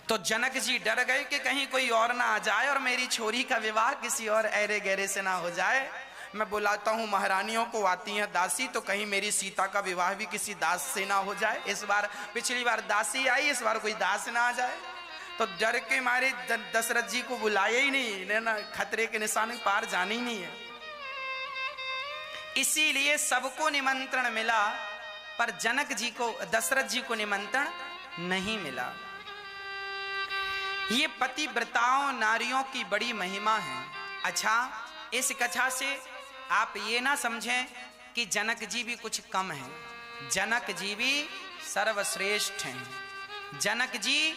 तो जनक जी डर गए कि कहीं कोई और ना आ जाए और मेरी छोरी का विवाह किसी और ऐरे गहरे से ना हो जाए। मैं बुलाता हूं महारानियों को, आती हैं दासी, तो कहीं मेरी सीता का विवाह भी किसी दास से ना हो जाए। इस बार, पिछली बार दासी आई, इस बार कोई दास ना आ जाए। तो डर के मारे दशरथ जी को बुलाया ही नहीं, ना खतरे के निशान पार जाना ही नहीं है। इसीलिए सबको निमंत्रण मिला पर जनक जी को, दशरथ जी को निमंत्रण नहीं मिला। ये पतिव्रताओं नारियों की बड़ी महिमा है। अच्छा, इस कथा से आप ये ना समझें कि जनक जी भी कुछ कम हैं। जनक जी भी सर्वश्रेष्ठ हैं। जनक जी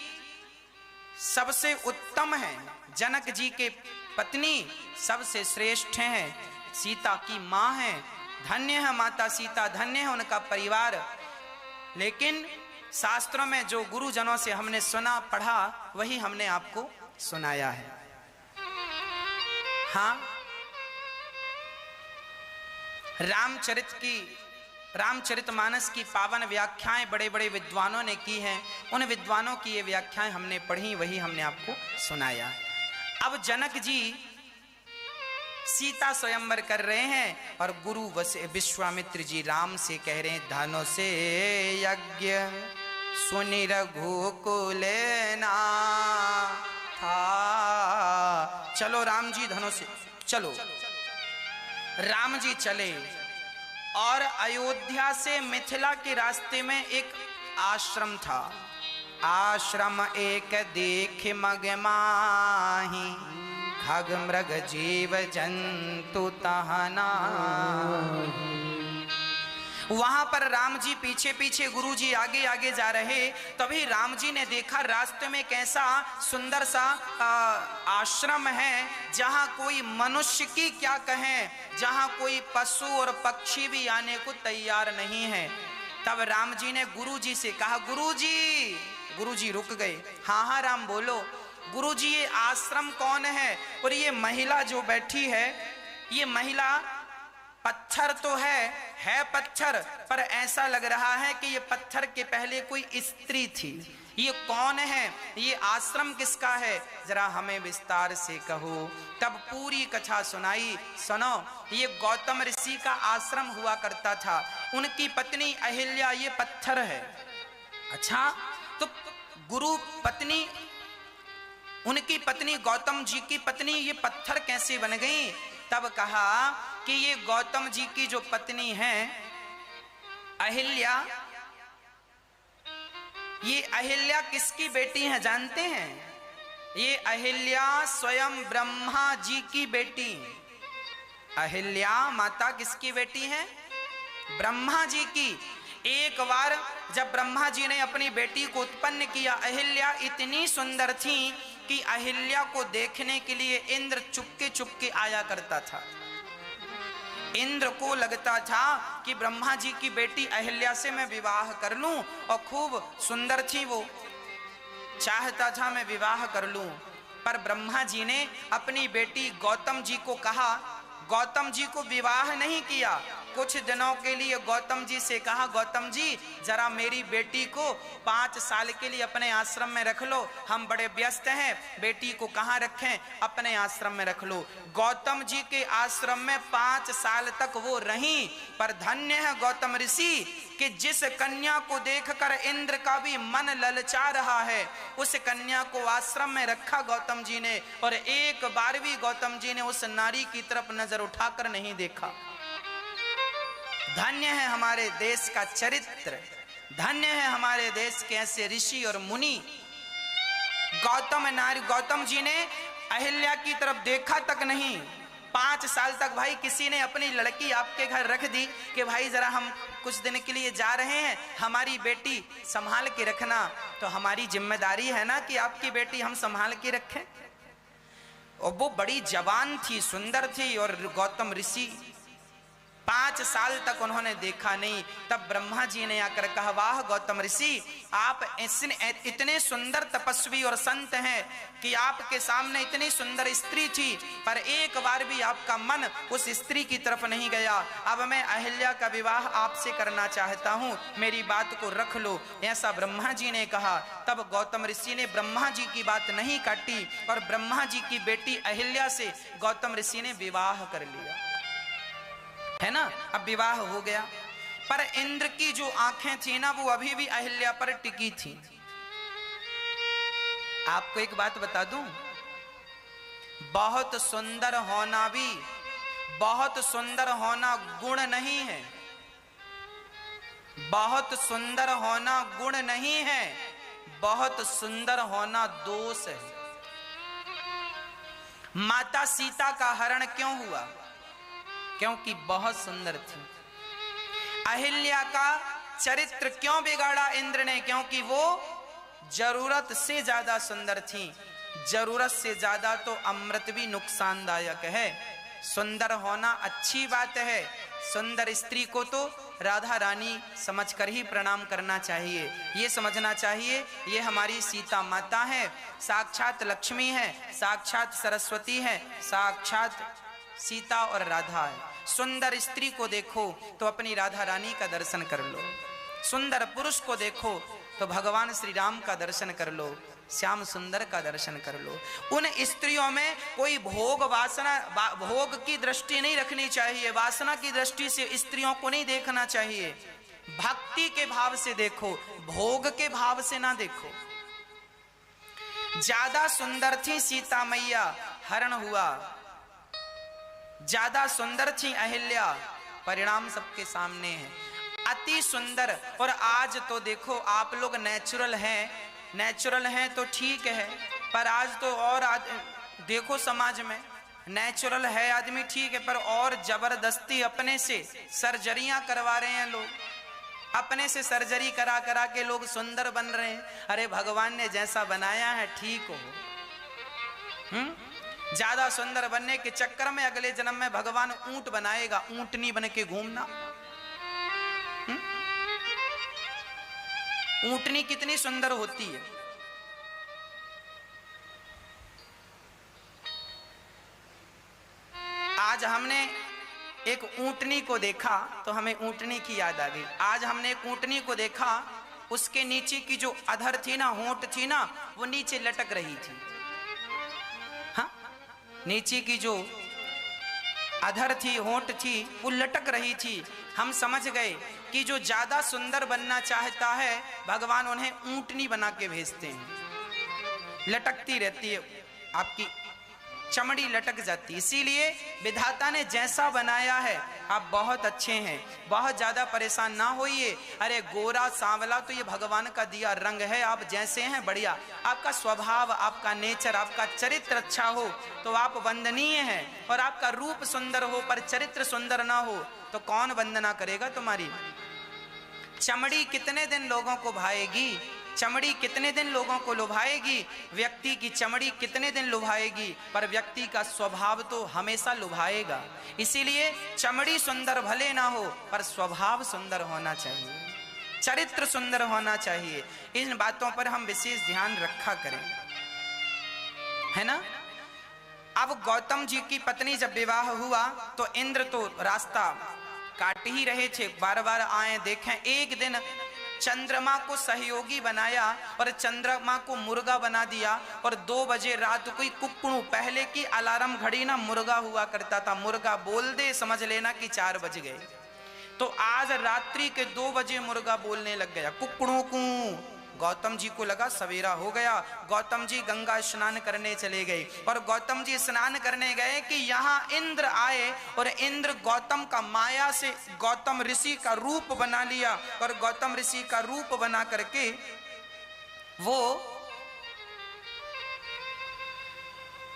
सबसे उत्तम हैं। जनक जी के पत्नी सबसे श्रेष्ठ हैं, सीता की माँ हैं। धन्य है माता सीता, धन्य है उनका परिवार। लेकिन शास्त्रों में जो गुरुजनों से हमने सुना पढ़ा वही हमने आपको सुनाया है। हाँ, रामचरितमानस की पावन व्याख्याएं बड़े बड़े विद्वानों ने की हैं। उन विद्वानों की ये व्याख्याएं हमने पढ़ी, वही हमने आपको सुनाया। अब जनक जी सीता स्वयंवर कर रहे हैं और गुरु विश्वामित्र जी राम से कह रहे हैं, धनो से यज्ञ सुनि रघुकुल नाथा। चलो राम जी धनो से चलो। राम जी चले और अयोध्या से मिथिला के रास्ते में एक आश्रम था। आश्रम एक देख मग माही, खग मृग जीव जंतु तहना। वहां पर राम जी पीछे पीछे, गुरु जी आगे आगे जा रहे। तभी राम जी ने देखा रास्ते में कैसा सुंदर सा आश्रम है, जहां कोई मनुष्य की क्या कहें, जहां कोई पशु और पक्षी भी आने को तैयार नहीं है। तब राम जी ने गुरु जी से कहा, गुरु जी रुक गए। हाँ हाँ राम बोलो। गुरु जी ये आश्रम कौन है? और ये महिला जो बैठी है, ये महिला पत्थर तो है पत्थर, पर ऐसा लग रहा है कि ये पत्थर के पहले कोई स्त्री थी। ये कौन है? ये आश्रम किसका है? जरा हमें विस्तार से कहो। तब पूरी कथा सुनाई। सुनो, ये गौतम ऋषि का आश्रम हुआ करता था। उनकी पत्नी अहिल्या ये पत्थर है। अच्छा, तो गुरु पत्नी, उनकी पत्नी गौतम जी की पत्नी ये पत्थर कैसे बन गई? तब कहा कि ये गौतम जी की जो पत्नी है अहिल्या, ये अहिल्या किसकी बेटी है जानते हैं? ये अहिल्या स्वयं ब्रह्मा जी की बेटी। अहिल्या माता किसकी बेटी है? ब्रह्मा जी की। एक बार जब ब्रह्मा जी ने अपनी बेटी को उत्पन्न किया, अहिल्या इतनी सुंदर थी कि अहिल्या को देखने के लिए इंद्र चुपके चुपके आया करता था। इंद्र को लगता था कि ब्रह्मा जी की बेटी अहिल्या से मैं विवाह कर लूं, और खूब सुंदर थी वो, चाहता था मैं विवाह कर लूं। पर ब्रह्मा जी ने अपनी बेटी गौतम जी को कहा, गौतम जी को विवाह नहीं किया। कुछ दिनों के लिए गौतम जी से कहा, गौतम जी जरा मेरी बेटी को 5 साल के लिए अपने आश्रम में रख लो, हम बड़े व्यस्त हैं, बेटी को कहाँ रखें, अपने आश्रम में रख लो। गौतम जी के आश्रम में 5 साल तक वो रहीं। पर धन्य है गौतम ऋषि कि जिस कन्या को देखकर इंद्र का भी मन ललचा रहा है, उस कन्या को आश्रम में रखा गौतम जी ने, और एक बार भी गौतम जी ने उस नारी की तरफ नजर उठाकर नहीं देखा। धन्य है हमारे देश का चरित्र, धन्य है हमारे देश के ऐसे ऋषि और मुनि। गौतम जी ने अहिल्या की तरफ देखा तक नहीं, 5 साल तक भाई किसी ने अपनी लड़की आपके घर रख दी कि भाई जरा हम कुछ दिन के लिए जा रहे हैं, हमारी बेटी संभाल के रखना, तो हमारी जिम्मेदारी है ना कि आपकी बेटी हम संभाल के रखें। और वो बड़ी जवान थी, सुंदर थी, और गौतम ऋषि 5 साल तक उन्होंने देखा नहीं। तब ब्रह्मा जी ने आकर कहा, वाह गौतम ऋषि, आप इतने सुंदर तपस्वी और संत हैं कि आपके सामने इतनी सुंदर स्त्री थी, पर एक बार भी आपका मन उस स्त्री की तरफ नहीं गया। अब मैं अहिल्या का विवाह आपसे करना चाहता हूं, मेरी बात को रख लो, ऐसा ब्रह्मा जी ने कहा। तब गौतम ऋषि ने ब्रह्मा जी की बात नहीं काटी और ब्रह्मा जी की बेटी अहिल्या से गौतम ऋषि ने विवाह कर लिया, है ना। अब विवाह हो गया, पर इंद्र की जो आंखें थी ना वो अभी भी अहिल्या पर टिकी थी। आपको एक बात बता दूं, बहुत सुंदर होना भी, बहुत सुंदर होना गुण नहीं है, बहुत सुंदर होना गुण नहीं है, बहुत सुंदर होना दोष है। माता सीता का हरण क्यों हुआ? क्योंकि बहुत सुंदर थी। अहिल्या का चरित्र क्यों बिगाड़ा इंद्र ने? क्योंकि वो जरूरत से ज्यादा सुंदर थी। जरूरत से ज्यादा तो अमृत भी नुकसानदायक है। सुंदर होना अच्छी बात है, सुंदर स्त्री को तो राधा रानी समझकर ही प्रणाम करना चाहिए, ये समझना चाहिए ये हमारी सीता माता है, साक्षात लक्ष्मी है, साक्षात सरस्वती है, साक्षात सीता और राधा है। सुंदर स्त्री को देखो तो अपनी राधा रानी का दर्शन कर लो, सुंदर पुरुष को देखो तो भगवान श्री राम का दर्शन कर लो, श्याम सुंदर का दर्शन कर लो। उन स्त्रियों में कोई भोग वासना, भोग की दृष्टि नहीं रखनी चाहिए, वासना की दृष्टि से स्त्रियों को नहीं देखना चाहिए। भक्ति के भाव से देखो, भोग के भाव से ना देखो। ज्यादा सुंदर थी सीता मैया, हरण हुआ, ज्यादा सुंदर थी अहिल्या, परिणाम सबके सामने है, अति सुंदर। और आज तो देखो आप लोग नेचुरल हैं तो ठीक है, पर आज तो और देखो समाज में नेचुरल है आदमी ठीक है, पर और जबरदस्ती अपने से सर्जरियां करवा रहे हैं लोग, अपने से सर्जरी करा करा के लोग सुंदर बन रहे हैं। अरे भगवान ने जैसा बनाया है ठीक हो। ज्यादा सुंदर बनने के चक्कर में अगले जन्म में भगवान ऊंट बनाएगा, ऊंटनी बन के घूमना। ऊंटनी कितनी सुंदर होती है। आज हमने एक ऊंटनी को देखा तो हमें ऊंटनी की याद आ गई। आज हमने एक ऊंटनी को देखा, उसके नीचे की जो अधर थी ना, होंठ थी ना, वो नीचे लटक रही थी। हाँ, नीचे की जो अधर थी, होंठ थी, वो लटक रही थी। हम समझ गए कि जो ज्यादा सुंदर बनना चाहता है भगवान उन्हें ऊंटनी बना के भेजते हैं, लटकती रहती है, आपकी चमड़ी लटक जाती। इसीलिए विधाता ने जैसा बनाया है, आप बहुत अच्छे हैं, बहुत ज्यादा परेशान ना होइए। अरे गोरा सांवला तो ये भगवान का दिया रंग है, आप जैसे हैं बढ़िया। आपका स्वभाव, आपका नेचर, आपका चरित्र अच्छा हो तो आप वंदनीय हैं, और आपका रूप सुंदर हो पर चरित्र सुंदर ना हो तो कौन वंदना करेगा तुम्हारी। चमड़ी कितने दिन लोगों को भाएगी, चमड़ी कितने दिन लोगों को लुभाएगी, व्यक्ति की चमड़ी कितने दिन लुभाएगी, पर व्यक्ति का स्वभाव तो हमेशा लुभाएगा। इसीलिए चमड़ी सुंदर भले ना हो पर स्वभाव सुंदर होना चाहिए, चरित्र सुंदर होना चाहिए। इन बातों पर हम विशेष ध्यान रखा करें, है ना। अब गौतम जी की पत्नी जब विवाह हुआ तो इंद्र तो रास्ता काट ही रहे थे, बार बार आए देखें। एक दिन चंद्रमा को सहयोगी बनाया और चंद्रमा को मुर्गा बना दिया, और 2 बजे रात को कुकड़ू, पहले की अलार्म घड़ी ना मुर्गा हुआ करता था, मुर्गा बोल दे समझ लेना कि 4 बज गए। तो आज रात्रि के 2 बजे मुर्गा बोलने लग गया, कुकड़ू कू। गौतम जी को लगा सवेरा हो गया, गौतम जी गंगा स्नान करने चले गए, और गौतम जी स्नान करने गए कि यहाँ इंद्र आए, और इंद्र गौतम का माया से गौतम ऋषि का रूप बना लिया, और गौतम ऋषि का रूप बना करके वो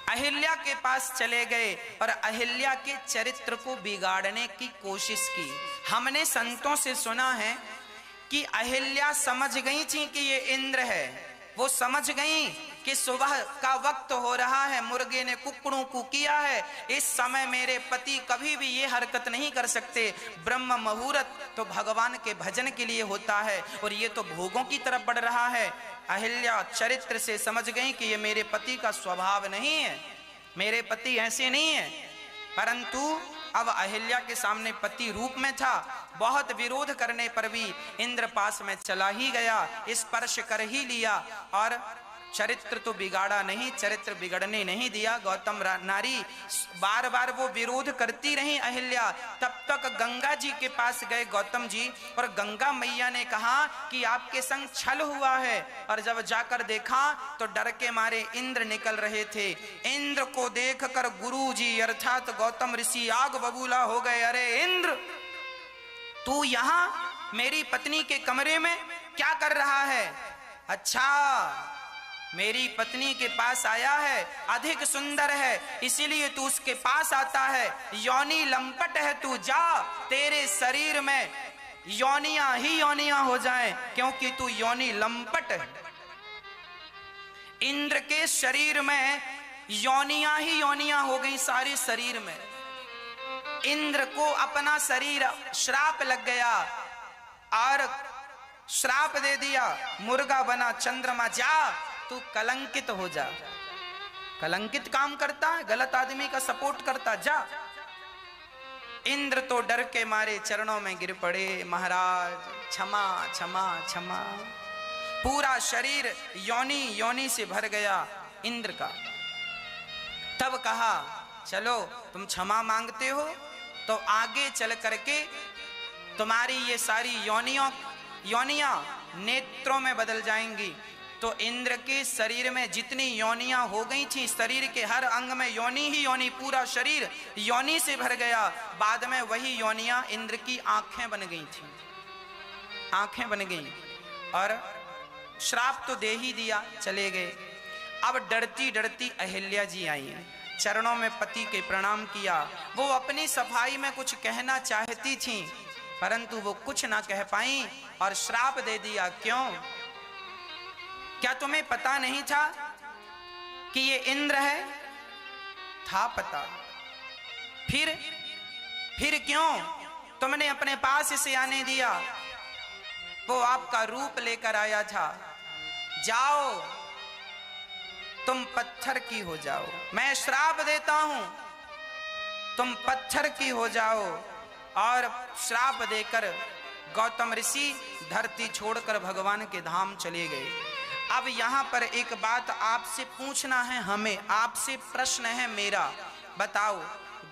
अहिल्या के पास चले गए और अहिल्या के चरित्र को बिगाड़ने की कोशिश की। हमने संतों से सुना है कि अहिल्या समझ गई थी कि ये इंद्र है। वो समझ गई कि सुबह का वक्त हो रहा है, मुर्गे ने कुकड़ों को किया है, इस समय मेरे पति कभी भी ये हरकत नहीं कर सकते। ब्रह्म मुहूर्त तो भगवान के भजन के लिए होता है और ये तो भोगों की तरफ बढ़ रहा है। अहिल्या चरित्र से समझ गई कि ये मेरे पति का स्वभाव नहीं है, मेरे पति ऐसे नहीं है। परंतु अब अहिल्या के सामने पति रूप में था, बहुत विरोध करने पर भी इंद्र पास में चला ही गया, स्पर्श कर ही लिया और चरित्र तो बिगाड़ा नहीं, चरित्र बिगड़ने नहीं दिया। गौतम नारी बार बार वो विरोध करती रही अहिल्या। तब तक गंगा जी के पास गए गौतम जी और गंगा मैया ने कहा कि आपके संग छल हुआ है। और जब जाकर देखा तो डर के मारे इंद्र निकल रहे थे। इंद्र को देखकर गुरु जी अर्थात गौतम ऋषि आग बबूला हो गए। अरे इंद्र, तू यहाँ मेरी पत्नी के कमरे में क्या कर रहा है? अच्छा, मेरी पत्नी के पास आया है, अधिक सुंदर है इसीलिए तू उसके पास आता है। योनि लंपट है तू, जा, तेरे शरीर में योनियां ही योनियां हो जाएं, क्योंकि तू योनि लंपट है। इंद्र के शरीर में योनियां ही योनियां हो गई सारे शरीर में। इंद्र को अपना शरीर श्राप लग गया और श्राप दे दिया, मुर्गा बना चंद्रमा, जा तू कलंकित हो जा। कलंकित काम करता है, गलत आदमी का सपोर्ट करता, जा। इंद्र तो डर के मारे चरणों में गिर पड़े, महाराज क्षमा क्षमा क्षमा। पूरा शरीर योनि योनि से भर गया इंद्र का। तब कहा चलो तुम क्षमा मांगते हो तो आगे चल करके तुम्हारी ये सारी योनियां नेत्रों में बदल जाएंगी। तो इंद्र के शरीर में जितनी योनियां हो गई थी, शरीर के हर अंग में योनि ही योनि, पूरा शरीर योनि से भर गया। बाद में वही योनियां इंद्र की आंखें बन गई थी, आंखें बन गई और श्राप तो दे ही दिया, चले गए। अब डरती डरती अहिल्या जी आई, चरणों में पति के प्रणाम किया। वो अपनी सफाई में कुछ कहना चाहती थी परंतु वो कुछ ना कह पाई और श्राप दे दिया। क्यों? क्या तुम्हें पता नहीं था कि ये इंद्र है? था पता। फिर क्यों तुमने अपने पास इसे आने दिया? वो आपका रूप लेकर आया था। जाओ तुम पत्थर की हो जाओ, मैं श्राप देता हूं, तुम पत्थर की हो जाओ। और श्राप देकर गौतम ऋषि धरती छोड़कर भगवान के धाम चले गए। अब यहां पर एक बात आपसे पूछना है हमें, आपसे प्रश्न है मेरा, बताओ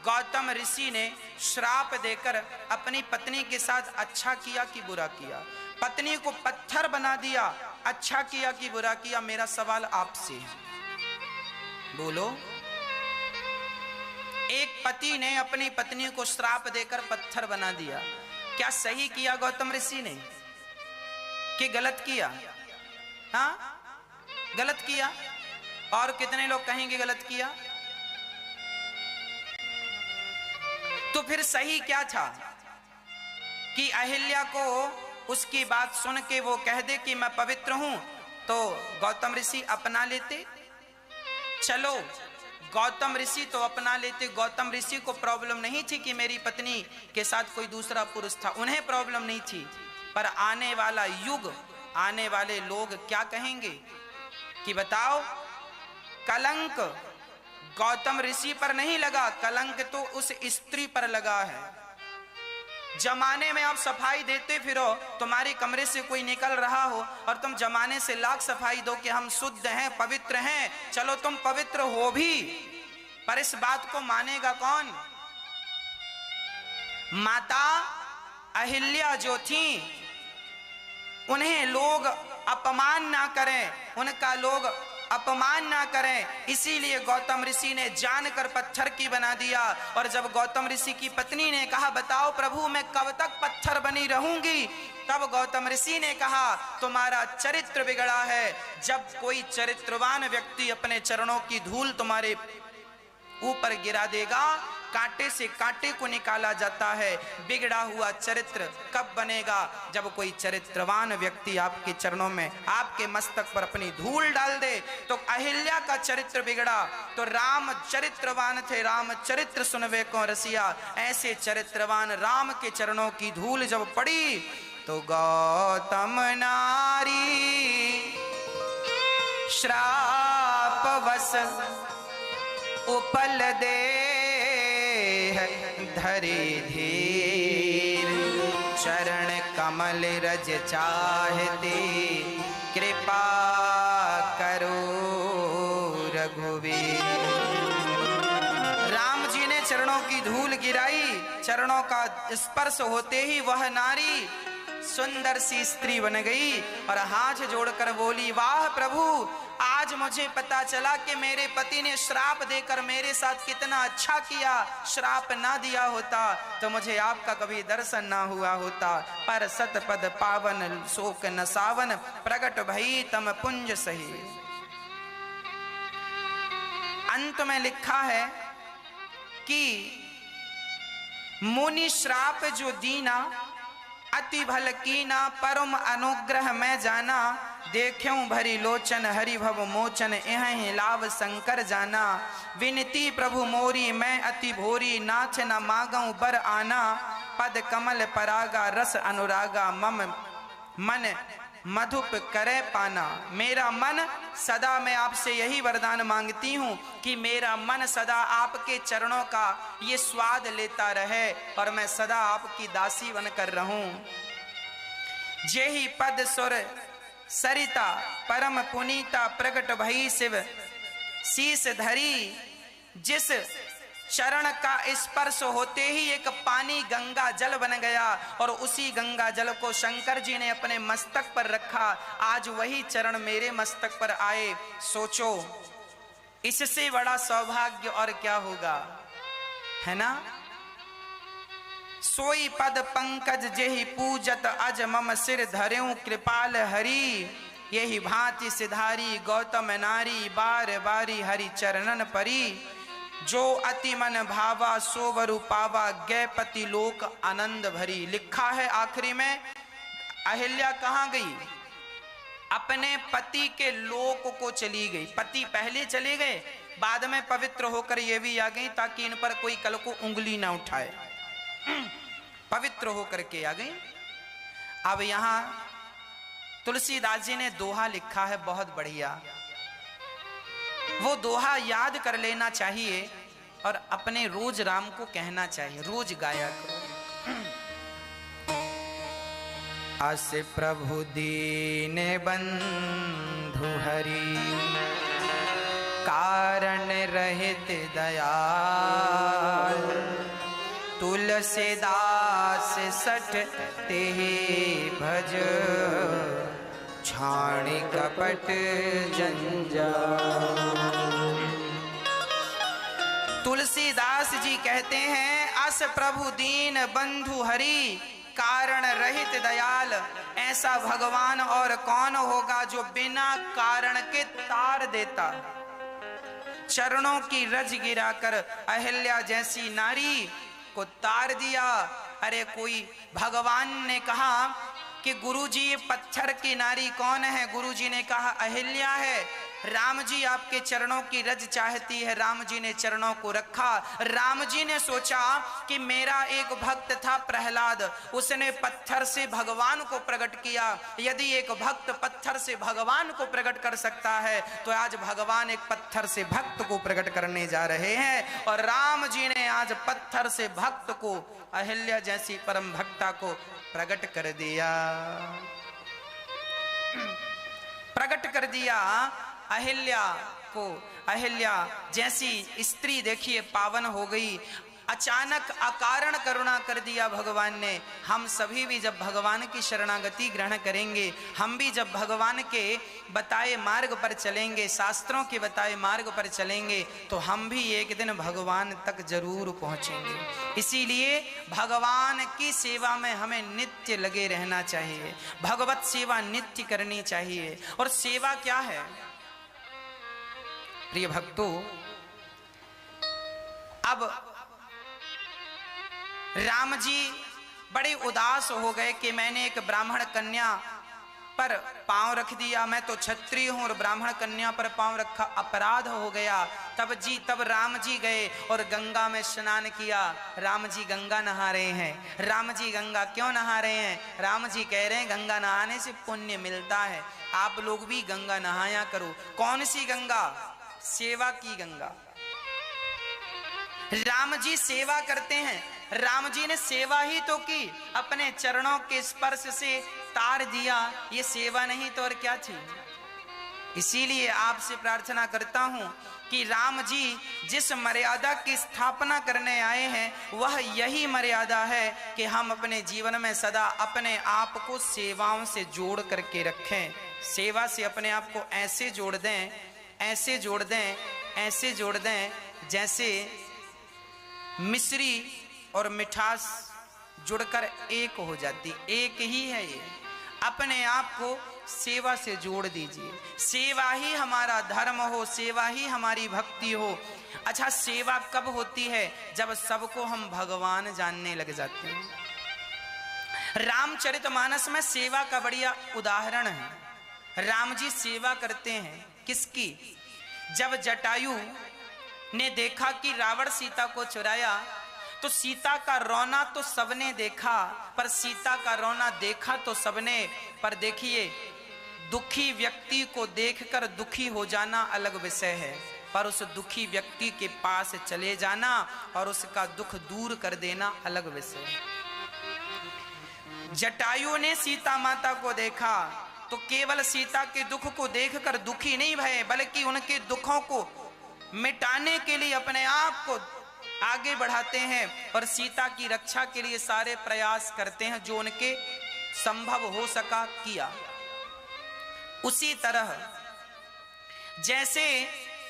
गौतम ऋषि ने श्राप देकर अपनी पत्नी के साथ अच्छा किया कि बुरा किया? पत्नी को पत्थर बना दिया, अच्छा किया कि बुरा किया? मेरा सवाल आपसे है, बोलो। एक पति ने अपनी पत्नी को श्राप देकर पत्थर बना दिया, क्या सही किया गौतम ऋषि ने कि गलत किया? हाँ, गलत किया। और कितने लोग कहेंगे गलत किया? तो फिर सही क्या था कि अहिल्या को उसकी बात सुन के वो कह दे कि मैं पवित्र हूं, तो गौतम ऋषि अपना लेते। चलो गौतम ऋषि तो अपना लेते, गौतम ऋषि को प्रॉब्लम नहीं थी कि मेरी पत्नी के साथ कोई दूसरा पुरुष था, उन्हें प्रॉब्लम नहीं थी। पर आने वाला युग, आने वाले लोग क्या कहेंगे कि बताओ, कलंक गौतम ऋषि पर नहीं लगा, कलंक तो उस स्त्री पर लगा है। जमाने में आप सफाई देते फिरो, तुम्हारे कमरे से कोई निकल रहा हो और तुम जमाने से लाख सफाई दो कि हम शुद्ध हैं, पवित्र हैं, चलो तुम पवित्र हो भी, पर इस बात को मानेगा कौन? माता अहिल्या जो थी उन्हें लोग अपमान ना करें, उनका लोग अपमान ना करें, इसीलिए गौतम ऋषि ने जानकर पत्थर की बना दिया। और जब गौतम ऋषि की पत्नी ने कहा बताओ प्रभु मैं कब तक पत्थर बनी रहूंगी, तब गौतम ऋषि ने कहा तुम्हारा चरित्र बिगड़ा है। जब कोई चरित्रवान व्यक्ति अपने चरणों की धूल तुम्हारे ऊपर गिरा देगा। कांटे से कांटे को निकाला जाता है। बिगड़ा हुआ चरित्र कब बनेगा? जब कोई चरित्रवान व्यक्ति आपके चरणों में, आपके मस्तक पर अपनी धूल डाल दे। तो अहिल्या का चरित्र बिगड़ा तो राम चरित्रवान थे, राम चरित्र सुनवे को रसिया। ऐसे चरित्रवान राम के चरणों की धूल जब पड़ी तो गौतम नारी श्रापवश उपल दे धरे धीर। चरण कमल रज चाहते कृपा करो रघुवीर। राम जी ने चरणों की धूल गिराई। चरणों का स्पर्श होते ही वह नारी सुंदर सी स्त्री बन गई और हाथ जोड़कर बोली, वाह प्रभु, आज मुझे पता चला कि मेरे पति ने श्राप देकर मेरे साथ कितना अच्छा किया। श्राप ना दिया होता तो मुझे आपका कभी दर्शन ना हुआ होता। पर सतपद पावन शोक न सावन, प्रगट भई तम पुंज सही। अंत में लिखा है कि मुनि श्राप जो दीना, अति भल कीना, परम अनुग्रह मैं जाना। देख्यूं भरी लोचन हरि भव मोचन, यह लाभ शंकर जाना। विनती प्रभु मोरी मैं अति भोरी, नाथ न मागऊं बर आना। पद कमल परागा रस अनुरागा, मम मन मधुप करे पाना। मेरा मन सदा, मैं आपसे यही वरदान मांगती हूँ कि मेरा मन सदा आपके चरणों का ये स्वाद लेता रहे और मैं सदा आपकी दासी बनकर रहूं। जेहि पद सुर सरिता परम पुनीता, प्रगट भई शिव शीस धरी। जिस चरण का स्पर्श होते ही एक पानी गंगा जल बन गया और उसी गंगा जल को शंकर जी ने अपने मस्तक पर रखा। आज वही चरण मेरे मस्तक पर आए। सोचो, इससे बड़ा सौभाग्य और क्या होगा, है ना? सोई पद पंकज जेहि पूजत, अज मम सिर धर्यूं कृपाल हरि। यही भांति सिधारी गौतम नारी, बार बारी हरि चरणन परी। जो अति मन भावा सोवरु पावा, गैपति लोक आनंद भरी। लिखा है आखिरी में, अहिल्या कहाँ गई? अपने पति के लोक को चली गई। पति पहले चले गए, बाद में पवित्र होकर ये भी आ गई ताकि इन पर कोई कल को उंगली ना उठाए। पवित्र होकर के आ गई। अब यहां तुलसीदास जी ने दोहा लिखा है, बहुत बढ़िया। वो दोहा याद कर लेना चाहिए और अपने रोज राम को कहना चाहिए, रोज गाया करो। अस प्रभु दीन बंधु हरि, कारण रहित दयाल। तुलसीदास सठ तेहि भज, छाणी कपट जंजाल। तुलसीदास जी कहते हैं, अस प्रभु दीन बंधु हरि, कारण रहित दयाल। ऐसा भगवान और कौन होगा जो बिना कारण के तार देता। चरणों की रज गिराकर अहिल्या जैसी नारी को तार दिया। अरे कोई भगवान ने कहा कि गुरुजी ये पत्थर की नारी कौन है? गुरुजी ने कहा अहिल्या है। राम जी आपके चरणों की रज चाहती है। राम जी ने चरणों को रखा। राम जी ने सोचा कि मेरा एक भक्त था प्रहलाद, उसने पत्थर से भगवान को प्रकट किया। यदि एक भक्त पत्थर से भगवान को प्रकट कर सकता है तो आज भगवान एक पत्थर से भक्त को प्रकट करने जा रहे हैं। और राम जी ने आज पत्थर से भक्त को, अहिल्या जैसी परम भक्ता को प्रकट कर दिया, प्रकट कर दिया। अहिल्या को, अहिल्या जैसी स्त्री देखिए पावन हो गई। अचानक अकारण करुणा कर दिया भगवान ने। हम सभी भी जब भगवान की शरणागति ग्रहण करेंगे, हम भी जब भगवान के बताए मार्ग पर चलेंगे, शास्त्रों के बताए मार्ग पर चलेंगे, तो हम भी एक दिन भगवान तक जरूर पहुंचेंगे। इसीलिए भगवान की सेवा में हमें नित्य लगे रहना चाहिए। भगवत सेवा नित्य करनी चाहिए। और सेवा क्या है प्रिय भक्तों? अब राम जी बड़े उदास हो गए कि मैंने एक ब्राह्मण कन्या पर पांव रख दिया, मैं तो क्षत्रिय हूं और ब्राह्मण कन्या पर पांव रखा, अपराध हो गया। तब राम जी गए और गंगा में स्नान किया। राम जी गंगा नहा रहे हैं। राम जी गंगा क्यों नहा रहे हैं? राम जी कह रहे हैं गंगा नहाने से पुण्य मिलता है, आप लोग भी गंगा नहाया करो। कौन सी गंगा? सेवा की गंगा। राम जी सेवा करते हैं। राम जी ने सेवा ही तो की, अपने चरणों के स्पर्श से तार दिया, ये सेवा नहीं तो और क्या थी? इसीलिए आपसे प्रार्थना करता हूं कि राम जी जिस मर्यादा की स्थापना करने आए हैं वह यही मर्यादा है कि हम अपने जीवन में सदा अपने आप को सेवाओं से जोड़ करके रखें। सेवा से अपने आप को ऐसे जोड़ दें, ऐसे जोड़ दें, ऐसे जोड़ दें जैसे मिश्री और मिठास जुड़कर एक हो जाती, एक ही है ये। अपने आप को सेवा से जोड़ दीजिए। सेवा ही हमारा धर्म हो, सेवा ही हमारी भक्ति हो। अच्छा, सेवा कब होती है? जब सबको हम भगवान जानने लग जाते हैं। रामचरितमानस में सेवा का बढ़िया उदाहरण है। राम जी सेवा करते हैं किसकी? जब जटायु ने देखा कि रावण सीता को चुराया तो सीता का रोना तो सबने देखा, पर सीता का रोना देखा तो सबने, पर देखिए दुखी व्यक्ति को देखकर दुखी हो जाना अलग विषय है, पर उस दुखी व्यक्ति के पास चले जाना और उसका दुख दूर कर देना अलग विषय है। जटायु ने सीता माता को देखा तो केवल सीता के दुख को देखकर दुखी नहीं भये, बल्कि उनके दुखों को मिटाने के लिए अपने आप को आगे बढ़ाते हैं और सीता की रक्षा के लिए सारे प्रयास करते हैं, जो उनके संभव हो सका किया। उसी तरह जैसे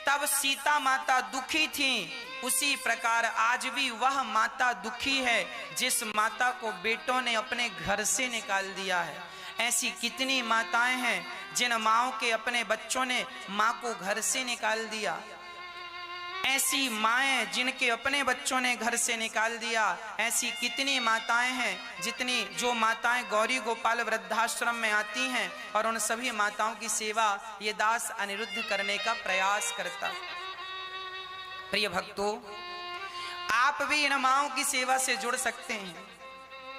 तब सीता माता दुखी थी, उसी प्रकार आज भी वह माता दुखी है जिस माता को बेटों ने अपने घर से निकाल दिया है। ऐसी कितनी माताएं हैं जिन माओं के अपने बच्चों ने मां को घर से निकाल दिया। ऐसी माएं जिनके अपने बच्चों ने घर से निकाल दिया। ऐसी कितनी माताएं हैं जो माताएं गौरी गोपाल वृद्धाश्रम में आती हैं और उन सभी माताओं की सेवा ये दास अनिरुद्ध करने का प्रयास करता। प्रिय भक्तों, आप भी इन माओं की सेवा से जुड़ सकते हैं।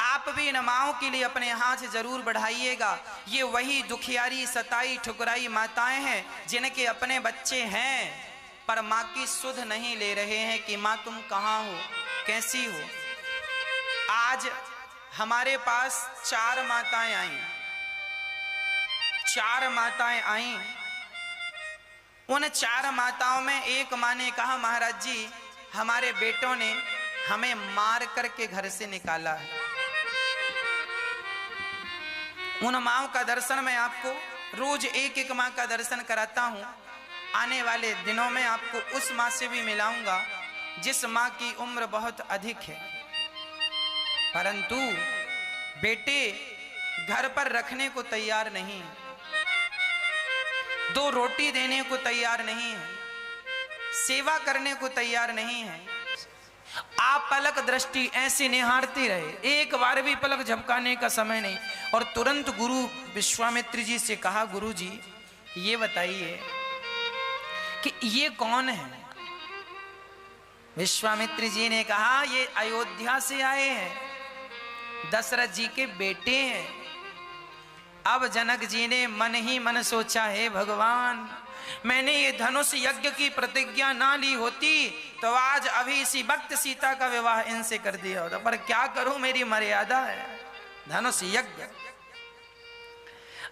आप भी इन माओं के लिए अपने हाथ जरूर बढ़ाइएगा। ये वही दुखियारी, सताई, ठुकराई माताएं हैं जिनके अपने बच्चे हैं पर माँ की सुध नहीं ले रहे हैं कि माँ तुम कहाँ हो, कैसी हो। आज हमारे पास 4 माताएं आई, 4 माताएं आई। उन 4 माताओं में एक माँ ने कहा महाराज जी हमारे बेटों ने हमें मार करके घर से निकाला है। उन माँओं का दर्शन मैं आपको रोज एक माँ का दर्शन कराता हूँ। आने वाले दिनों में आपको उस माँ से भी मिलाऊंगा जिस माँ की उम्र बहुत अधिक है, परंतु बेटे घर पर रखने को तैयार नहीं है, 2 रोटी देने को तैयार नहीं है, सेवा करने को तैयार नहीं है। आप पलक दृष्टि ऐसे निहारते रहे, एक बार भी पलक झपकाने का समय नहीं। और तुरंत गुरु विश्वामित्र जी से कहा गुरु जी ये बताइए कि ये कौन है? विश्वामित्र जी ने कहा ये अयोध्या से आए हैं, दशरथ जी के बेटे हैं। अब जनक जी ने मन ही मन सोचा है भगवान मैंने ये धनुष यज्ञ की प्रतिज्ञा ना ली होती तो आज अभी इसी वक्त सीता का विवाह इनसे कर दिया होता, पर क्या करूं मेरी मर्यादा है, धनुष यज्ञ।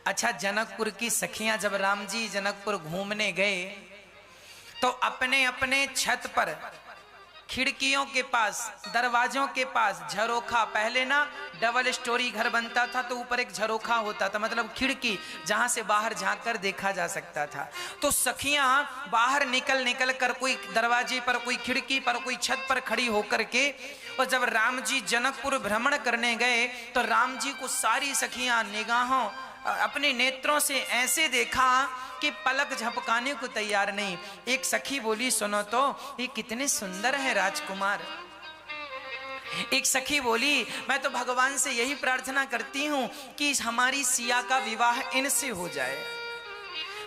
अच्छा, जनकपुर की सखियां जब राम जी जनकपुर घूमने गए तो अपने अपने छत पर, खिड़कियों के पास, दरवाजों के पास झरोखा, पहले ना डबल स्टोरी घर बनता था तो ऊपर एक झरोखा होता था, मतलब खिड़की जहां से बाहर झांक कर देखा जा सकता था। तो सखियां बाहर निकल कर कोई दरवाजे पर, कोई खिड़की पर, कोई छत पर खड़ी होकर के, और जब राम जी जनकपुर भ्रमण करने गए तो राम जी को सारी सखियां निगाहों अपने नेत्रों से ऐसे देखा कि पलक झपकाने को तैयार नहीं। एक सखी बोली, सुनो तो, ये कितने सुंदर है राजकुमार। एक सखी बोली, मैं तो भगवान से यही प्रार्थना करती हूं कि हमारी सिया का विवाह इनसे हो जाए।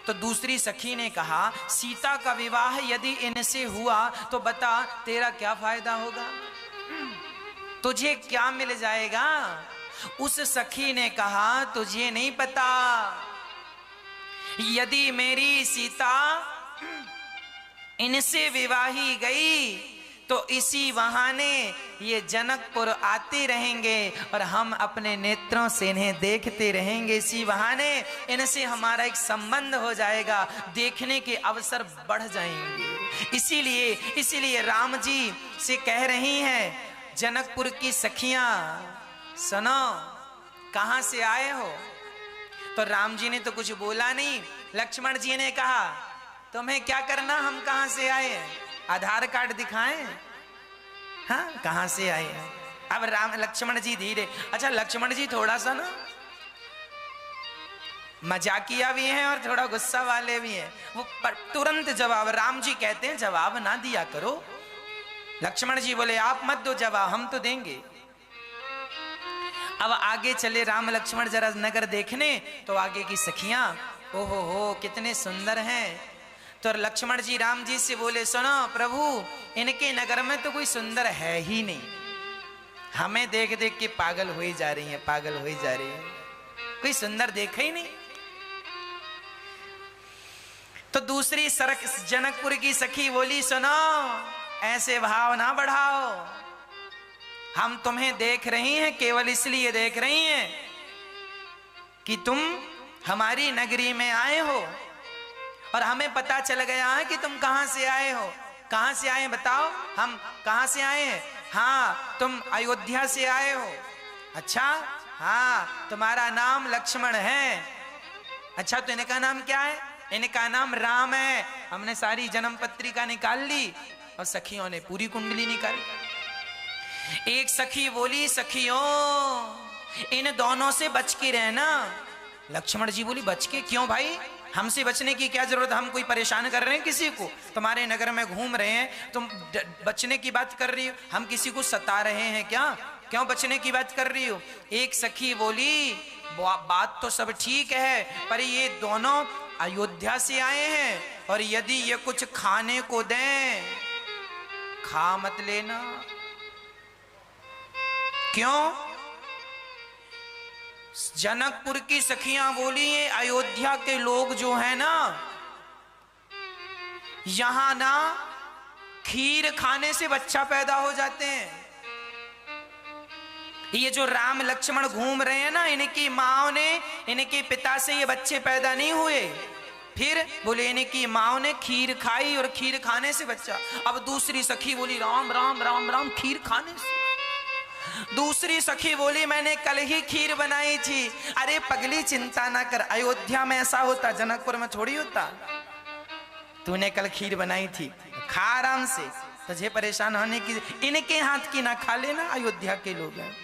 तो दूसरी सखी ने कहा, सीता का विवाह यदि इनसे हुआ तो बता तेरा क्या फायदा होगा, तुझे क्या मिल जाएगा। उस सखी ने कहा, तुझे नहीं पता, यदि मेरी सीता इनसे विवाही गई तो इसी बहाने ये जनकपुर आते रहेंगे और हम अपने नेत्रों से इन्हें देखते रहेंगे। इसी बहाने इनसे हमारा एक संबंध हो जाएगा, देखने के अवसर बढ़ जाएंगे। इसीलिए राम जी से कह रही हैं, जनकपुर की सखियां सुनो, कहां से आए हो। तो राम जी ने तो कुछ बोला नहीं। लक्ष्मण जी ने कहा, तुम्हें क्या करना, हम कहां से आए हैं, आधार कार्ड दिखाएं, हाँ कहां से आए हैं। अब लक्ष्मण जी धीरे, अच्छा लक्ष्मण जी थोड़ा सा ना मजाकिया भी हैं और थोड़ा गुस्सा वाले भी हैं। वो तुरंत जवाब, राम जी कहते हैं जवाब ना दिया करो। लक्ष्मण जी बोले, आप मत दो जवाब, हम तो देंगे। अब आगे चले राम लक्ष्मण जरा नगर देखने, तो आगे की सखियां, ओहो हो कितने सुंदर हैं। तो लक्ष्मण जी राम जी से बोले, सुनो प्रभु, इनके नगर में तो कोई सुंदर है ही नहीं, हमें देख देख के पागल हो ही जा रही है, पागल हो ही जा रही है, कोई सुंदर देखा ही नहीं। तो दूसरी सरक जनकपुर की सखी बोली, सुनो ऐसे भाव ना बढ़ाओ, हम तुम्हें देख रही हैं, केवल इसलिए देख रही हैं कि तुम हमारी नगरी में आए हो और हमें पता चल गया है कि तुम कहां से आए हो। कहां से आए बताओ, हम कहां से आए हैं। हाँ तुम अयोध्या से आए हो। अच्छा हाँ, तुम्हारा नाम लक्ष्मण है। अच्छा तो इनका नाम क्या है। इनका नाम राम है। हमने सारी जन्म पत्रिका निकाल ली और सखियों ने पूरी कुंडली निकाली। एक सखी बोली, सखियों इन दोनों से बच के रहना। लक्ष्मण जी बोली, बच के क्यों भाई, हमसे बचने की क्या जरूरत, हम कोई परेशान कर रहे हैं किसी को, तुम्हारे नगर में घूम रहे हैं, तुम बचने की बात कर रही हो, हम किसी को सता रहे हैं क्या, क्यों बचने की बात कर रही हो। एक सखी बोली, बात तो सब ठीक है, पर ये दोनों अयोध्या से आए हैं और यदि ये कुछ खाने को दें, खा मत लेना। क्यों। जनकपुर की सखियां बोली, ये अयोध्या के लोग जो है ना, यहां ना खीर खाने से बच्चा पैदा हो जाते हैं। ये जो राम लक्ष्मण घूम रहे हैं ना, इनकी माओ ने, इनके पिता से ये बच्चे पैदा नहीं हुए, फिर बोले इनकी माओ ने खीर खाई और खीर खाने से बच्चा। अब दूसरी सखी बोली, राम राम राम राम, खीर खाने से। दूसरी सखी बोली, मैंने कल ही खीर बनाई थी। अरे पगली चिंता ना कर, अयोध्या में ऐसा होता, जनकपुर में थोड़ी होता। तूने कल खीर बनाई थी, खा आराम से, तुझे परेशान होने की, इनके हाथ की ना खा लेना, अयोध्या के लोग हैं।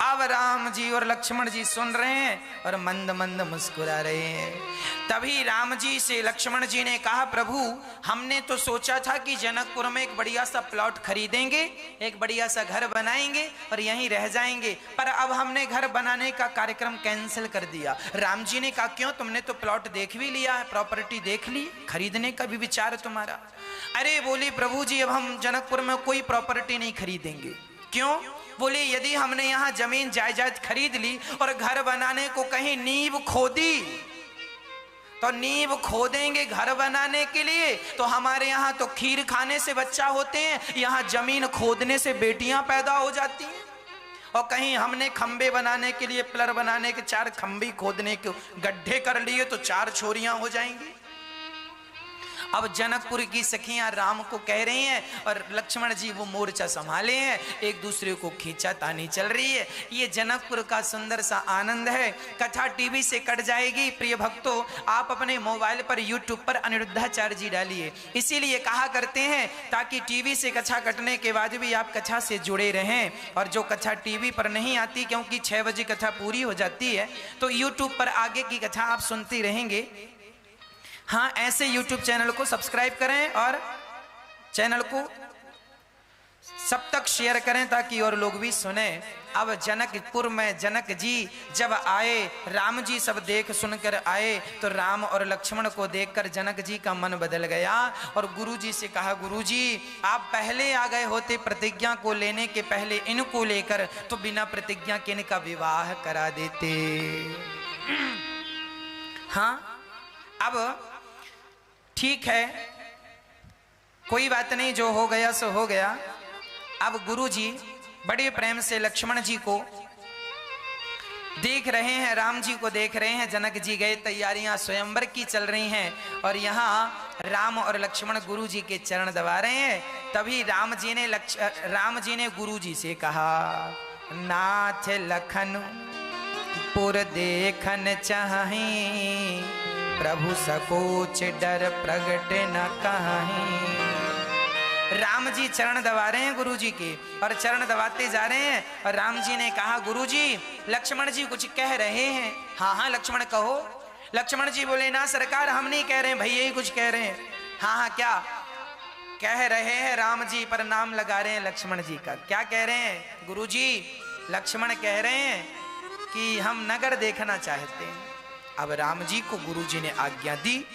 अब राम जी और लक्ष्मण जी सुन रहे हैं और मंद मंद मुस्कुरा रहे हैं। तभी राम जी से लक्ष्मण जी ने कहा, प्रभु हमने तो सोचा था कि जनकपुर में एक बढ़िया सा प्लॉट खरीदेंगे, एक बढ़िया सा घर बनाएंगे और यहीं रह जाएंगे, पर अब हमने घर बनाने का कार्यक्रम कैंसिल कर दिया। राम जी ने कहा, क्यों, तुमने तो प्लॉट देख भी लिया है, प्रॉपर्टी देख ली, खरीदने का भी विचार तुम्हारा। अरे बोली, प्रभु जी अब हम जनकपुर में कोई प्रॉपर्टी नहीं खरीदेंगे। क्यों। बोले, यदि हमने यहाँ जमीन जायदाद खरीद ली और घर बनाने को कहीं नींव खोदी, तो नींव खोदेंगे घर बनाने के लिए, तो हमारे यहाँ तो खीर खाने से बच्चा होते हैं, यहाँ जमीन खोदने से बेटियां पैदा हो जाती हैं। और कहीं हमने खंबे बनाने के लिए, पिलर बनाने के 4 खंबे खोदने के गड्ढे कर लिए तो 4 छोरियां हो जाएंगी। अब जनकपुर की सखियां राम को कह रही हैं और लक्ष्मण जी वो मोर्चा संभाले हैं, एक दूसरे को खींचातानी चल रही है। ये जनकपुर का सुंदर सा आनंद है। कथा टीवी से कट जाएगी प्रिय भक्तों, आप अपने मोबाइल पर यूट्यूब पर अनिरुद्धाचार्य जी डालिए। इसीलिए कहा करते हैं ताकि टीवी से कथा कटने के बाद भी आप कथा से जुड़े रहें। और जो कथा टीवी पर नहीं आती, क्योंकि 6 बजे कथा पूरी हो जाती है, तो यूट्यूब पर आगे की कथा आप सुनते रहेंगे। हाँ, ऐसे यूट्यूब चैनल को सब्सक्राइब करें और चैनल को सब तक शेयर करें ताकि और लोग भी सुने। अब जनकपुर में जनक जी जब आए, राम जी सब देख सुनकर आए, तो राम और लक्ष्मण को देखकर जनक जी का मन बदल गया और गुरु जी से कहा, गुरु जी आप पहले आ गए होते प्रतिज्ञा को लेने के पहले इनको लेकर, तो बिना प्रतिज्ञा के इनका विवाह करा देते। हाँ, अब ठीक है, कोई बात नहीं, जो हो गया सो हो गया। अब गुरु जी बड़े प्रेम से लक्ष्मण जी को देख रहे हैं, राम जी को देख रहे हैं। जनक जी गए, तैयारियां स्वयंवर की चल रही हैं और यहाँ राम और लक्ष्मण गुरु जी के चरण दबा रहे हैं। तभी राम जी ने गुरु जी से कहा, नाथ लखन पुर देखन चाही, प्रभु सकोच डर प्रगट न कहीं। राम जी चरण दबा रहे हैं गुरु जी के और चरण दबाते जा रहे हैं और राम जी ने कहा, गुरु जी लक्ष्मण जी कुछ कह रहे हैं। हाँ हाँ लक्ष्मण कहो। लक्ष्मण जी बोले, ना सरकार हम नहीं कह रहे हैं, भैया ही कुछ कह रहे हैं। हाँ हाँ क्या कह रहे हैं? राम जी पर नाम लगा रहे हैं लक्ष्मण जी का। क्या कह रहे हैं? गुरु जी लक्ष्मण कह रहे हैं कि हम नगर देखना चाहते हैं। अब राम जी को गुरु जी ने आज्ञा दी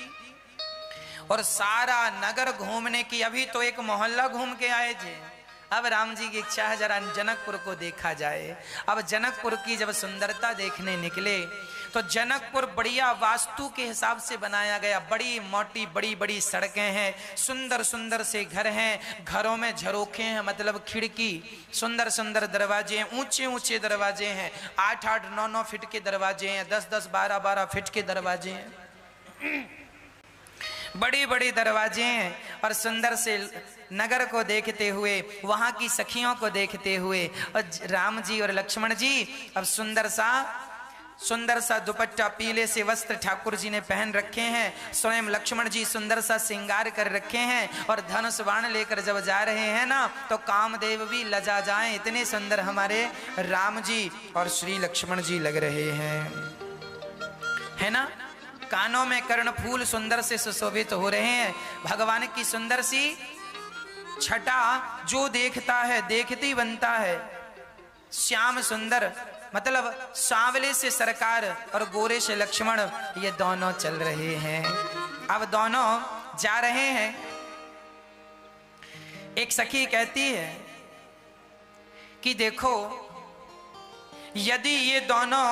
और सारा नगर घूमने की, अभी तो एक मोहल्ला घूम के आए थे, अब राम जी की इच्छा है जरा जनकपुर को देखा जाए। अब जनकपुर की जब सुंदरता देखने निकले तो जनकपुर बढ़िया वास्तु के हिसाब से बनाया गया। बड़ी मोटी बड़ी बड़ी सड़कें हैं, सुंदर सुंदर से घर हैं, घरों में झरोखे हैं, मतलब खिड़की, सुंदर सुंदर दरवाजे हैं, ऊंचे ऊंचे दरवाजे हैं, 8-8 9-9 फीट के दरवाजे हैं, 10-10 12-12 फीट के दरवाजे हैं, बड़े बड़े दरवाजे हैं। और सुंदर से नगर को देखते हुए, वहां की सखियों को देखते हुए, और राम जी और लक्ष्मण जी अब सुंदर सा दुपट्टा, पीले से वस्त्र ठाकुर जी ने पहन रखे हैं। स्वयं लक्ष्मण जी सुंदर सा श्रृंगार कर रखे हैं और धनुष बाण लेकर जब जा रहे हैं ना, तो कामदेव भी लजा जाएं, इतने सुंदर हमारे राम जी और श्री लक्ष्मण जी लग रहे हैं, है ना। कानों में कर्ण फूल सुंदर से सुशोभित हो रहे हैं। भगवान की सुंदर सी छटा, जो देखता है देखती बनता है। श्याम सुंदर, मतलब सांवले से सरकार और गोरे से लक्ष्मण, ये दोनों चल रहे हैं। अब दोनों जा रहे हैं। एक सखी कहती है कि देखो, यदि ये दोनों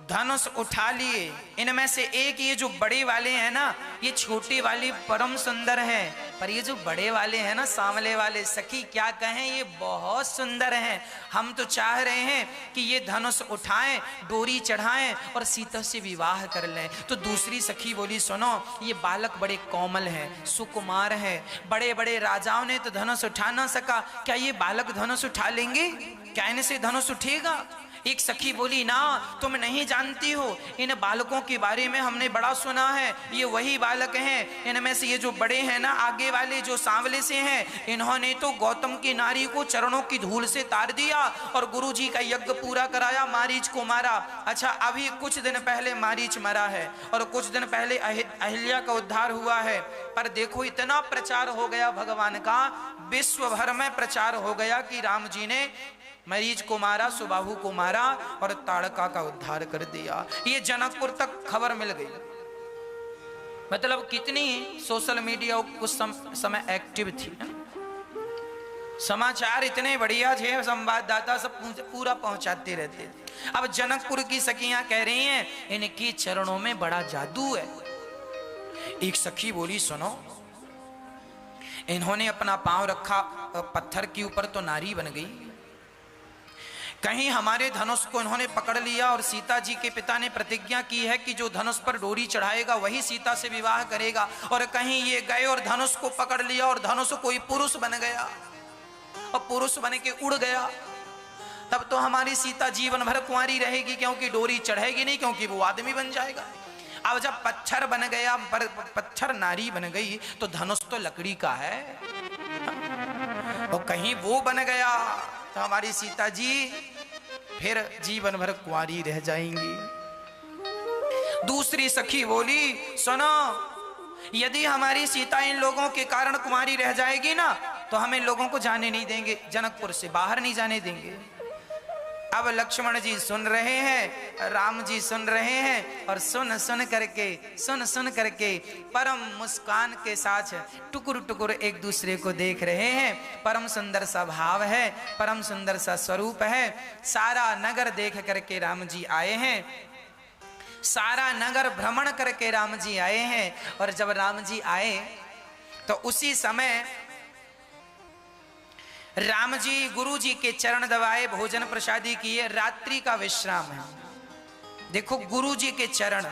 धनुष उठा लिए, इनमें से एक ये जो बड़े वाले हैं ना, ये छोटे वाले परम सुंदर हैं, पर ये जो बड़े वाले हैं ना, सांवले वाले, सखी क्या कहें, ये बहुत सुंदर हैं। हम तो चाह रहे हैं कि ये धनुष उठाएं, डोरी चढ़ाएं और सीता से विवाह कर लें। तो दूसरी सखी बोली, सुनो, ये बालक बड़े कोमल हैं, सुकुमार हैं, बड़े बड़े राजाओं ने तो धनुष उठा ना सका, क्या ये बालक धनुष उठा लेंगे? क्या इनसे धनुष उठेगा? एक सखी बोली, ना तुम नहीं जानती हो, इन बालकों के बारे में हमने बड़ा सुना है, ये वही बालक हैं। इनमें से ये जो बड़े हैं ना, आगे वाले जो सांवले से हैं, इन्होंने तो गौतम की नारी को चरणों की धूल से तार दिया और गुरु जी का यज्ञ पूरा कराया, मारीच को मारा। अच्छा, अभी कुछ दिन पहले मारीच मरा है और कुछ दिन पहले अहिल्या का उद्धार हुआ है। पर देखो, इतना प्रचार हो गया भगवान का, विश्व भर में प्रचार हो गया कि राम जी ने मरीज को मारा, सुबाहु को मारा और ताड़का का उद्धार कर दिया। ये जनकपुर तक खबर मिल गई। मतलब कितनी सोशल मीडिया उस समय एक्टिव थी, समाचार इतने बढ़िया थे, संवाददाता सब पूरा पहुंचाते रहते थे। अब जनकपुर की सखियां कह रही हैं, इनकी चरणों में बड़ा जादू है। एक सखी बोली, सुनो, इन्होंने अपना पांव रखा पत्थर के ऊपर तो नारी बन गई, कहीं हमारे धनुष को इन्होंने पकड़ लिया और सीता जी के पिता ने प्रतिज्ञा की है कि जो धनुष पर डोरी चढ़ाएगा वही सीता से विवाह करेगा, और कहीं ये गए और धनुष को पकड़ लिया और धनुष कोई पुरुष बन गया और पुरुष बन के उड़ गया, तब तो हमारी सीता जीवन भर कुंवारी रहेगी, क्योंकि डोरी चढ़ेगी नहीं, क्योंकि वो आदमी बन जाएगा। अब जब पत्थर बन गया, पत्थर नारी बन गई, तो धनुष तो लकड़ी का है, और कहीं वो बन गया तो हमारी सीता जी फिर जीवन भर कुंवारी रह जाएंगी। दूसरी सखी बोली, सुनो, यदि हमारी सीता इन लोगों के कारण कुंवारी रह जाएगी ना, तो हमें लोगों को जाने नहीं देंगे, जनकपुर से बाहर नहीं जाने देंगे। अब लक्ष्मण जी सुन रहे हैं, राम जी सुन रहे हैं, और सुन सुन करके परम मुस्कान के साथ टुकुर टुकुर एक दूसरे को देख रहे हैं। परम सुंदर सा भाव है, परम सुंदर सा स्वरूप है। सारा नगर देख करके राम जी आए हैं, सारा नगर भ्रमण करके राम जी आए हैं। और जब राम जी आए तो उसी समय राम जी गुरु जी के चरण दबाए, भोजन प्रसादी किए, रात्रि का विश्राम है। देखो गुरु जी के चरण,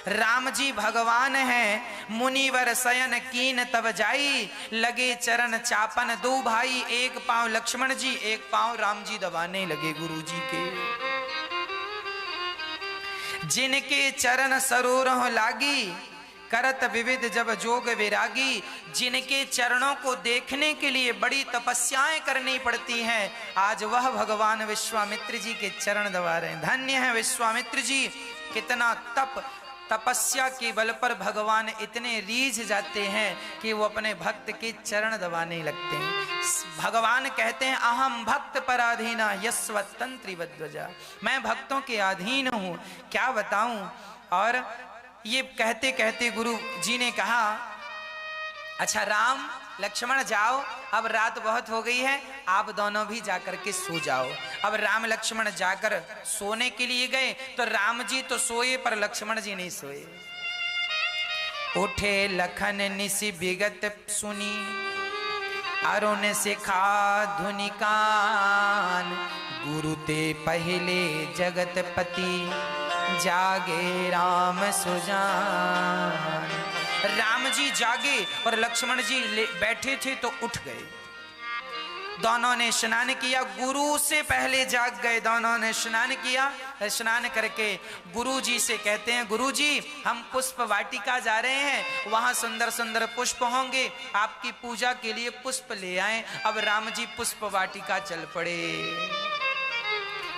राम जी भगवान हैं, मुनिवर शयन कीन तब जाई, लगे चरण चापन दो भाई, एक पांव लक्ष्मण जी एक पांव राम जी दबाने लगे गुरु जी के। जिनके चरण सरोरह लागी, करत विविध जब जोग विरागी, जिनके चरणों को देखने के लिए बड़ी तपस्याएं करनी पड़ती हैं, आज वह भगवान विश्वामित्र जी के चरण दबा रहे हैं। धन्य है विश्वामित्र जी, कितना तपस्या के बल पर भगवान इतने रीझ जाते हैं कि वो अपने भक्त के चरण दबाने लगते हैं। भगवान कहते हैं, अहम भक्त पराधीना यस्वतंत्री वध्वजा, मैं भक्तों के अधीन हूँ, क्या बताऊं। और ये कहते कहते गुरु जी ने कहा, अच्छा राम लक्ष्मण जाओ, अब रात बहुत हो गई है, आप दोनों भी जाकर के सो जाओ। अब राम लक्ष्मण जाकर सोने के लिए गए, तो राम जी तो सोए पर लक्ष्मण जी नहीं सोए। उठे लखन निसी विगत सुनी, अरुण सिखा धुनि कान, गुरु ते पहले जगत पति, जागे राम सुजान। राम जी जागे और लक्ष्मण जी बैठे थे तो उठ गए। दोनों ने स्नान किया, गुरु से पहले जाग गए, दोनों ने स्नान किया। स्नान करके गुरु जी से कहते हैं, गुरु जी हम पुष्प वाटिका जा रहे हैं, वहां सुंदर सुंदर पुष्प होंगे, आपकी पूजा के लिए पुष्प ले आए। अब राम जी पुष्प वाटिका चल पड़े।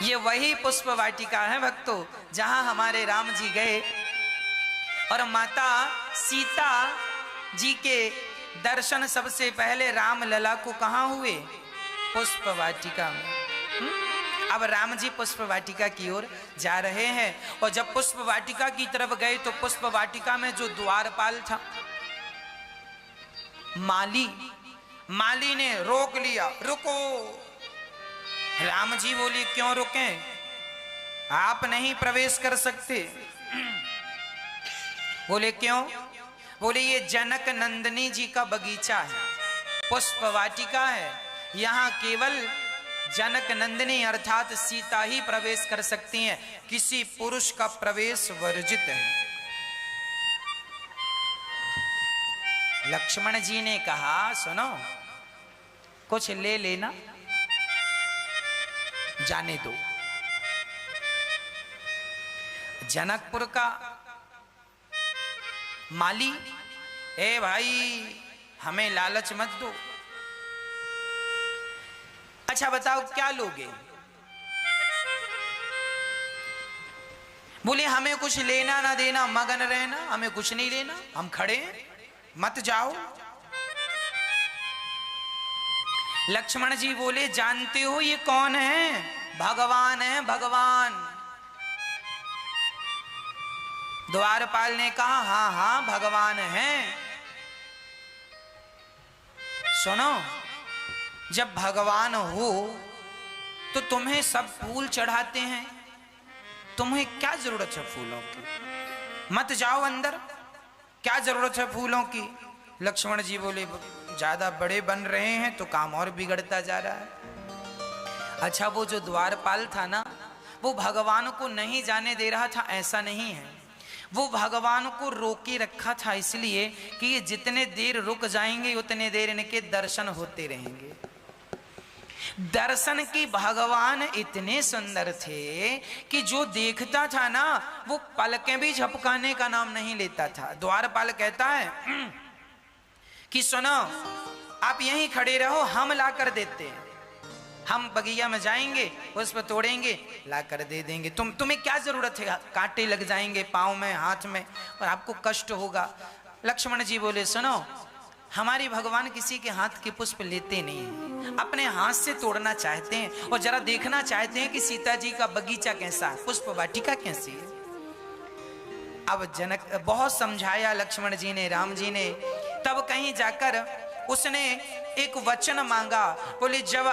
ये वही पुष्प वाटिका है भक्तों, जहां हमारे राम जी गए और माता सीता जी के दर्शन सबसे पहले राम लला को कहां हुए? पुष्प वाटिका में। अब राम जी पुष्प वाटिका की ओर जा रहे हैं, और जब पुष्प वाटिका की तरफ गए तो पुष्प वाटिका में जो द्वारपाल था, माली ने रोक लिया, रुको। राम जी बोले, क्यों रुकें, आप नहीं प्रवेश कर सकते। बोले क्यों? बोले ये जनक नंदिनी जी का बगीचा है, पुष्प वाटिका है, यहाँ केवल जनक नंदिनी अर्थात सीता ही प्रवेश कर सकती हैं, किसी पुरुष का प्रवेश वर्जित है। लक्ष्मण जी ने कहा, सुनो कुछ ले लेना, जाने दो। जनकपुर का माली, ए भाई हमें लालच मत दो। अच्छा बताओ क्या लोगे? बोले हमें कुछ लेना ना देना, मगन रहना, हमें कुछ नहीं लेना, हम खड़े हैं, मत जाओ। लक्ष्मण जी बोले, जानते हो ये कौन है? भगवान है, भगवान। द्वारपाल ने कहा, हाँ हाँ भगवान हैं। सुनो, जब भगवान हो तो तुम्हें सब फूल चढ़ाते हैं, तुम्हें क्या जरूरत है फूलों की? मत जाओ अंदर, क्या जरूरत है फूलों की? लक्ष्मण जी बोले, ज्यादा बड़े बन रहे हैं तो काम और बिगड़ता जा रहा है। अच्छा, वो जो द्वारपाल था ना, वो भगवान को नहीं जाने दे रहा था, ऐसा नहीं है। वो भगवान को रोके रखा था, इसलिए कि ये जितने देर रुक जाएंगे उतने देर इनके दर्शन होते रहेंगे। दर्शन की भगवान इतने सुंदर थे कि जो देखता था ना, वो पलकें भी झपकाने का नाम नहीं लेता था। द्वारपाल कहता है कि सुनो, आप यहीं खड़े रहो, हम ला कर देते हैं। हम बगिया में जाएंगे, उस पर तोड़ेंगे, ला कर दे देंगे। तुम्हें क्या जरूरत है, कांटे लग जाएंगे पाँव में, हाथ में, और आपको कष्ट होगा। लक्ष्मण जी बोले, सुनो, हमारी भगवान किसी के हाथ के पुष्प लेते नहीं हैं, अपने हाथ से तोड़ना चाहते हैं और जरा देखना चाहते हैं कि सीता जी का बगीचा कैसा है, पुष्प वाटिका कैसी है। अब जनक बहुत समझाया लक्ष्मण जी ने, राम जी ने, तब कहीं जाकर उसने एक वचन मांगा। बोले, जब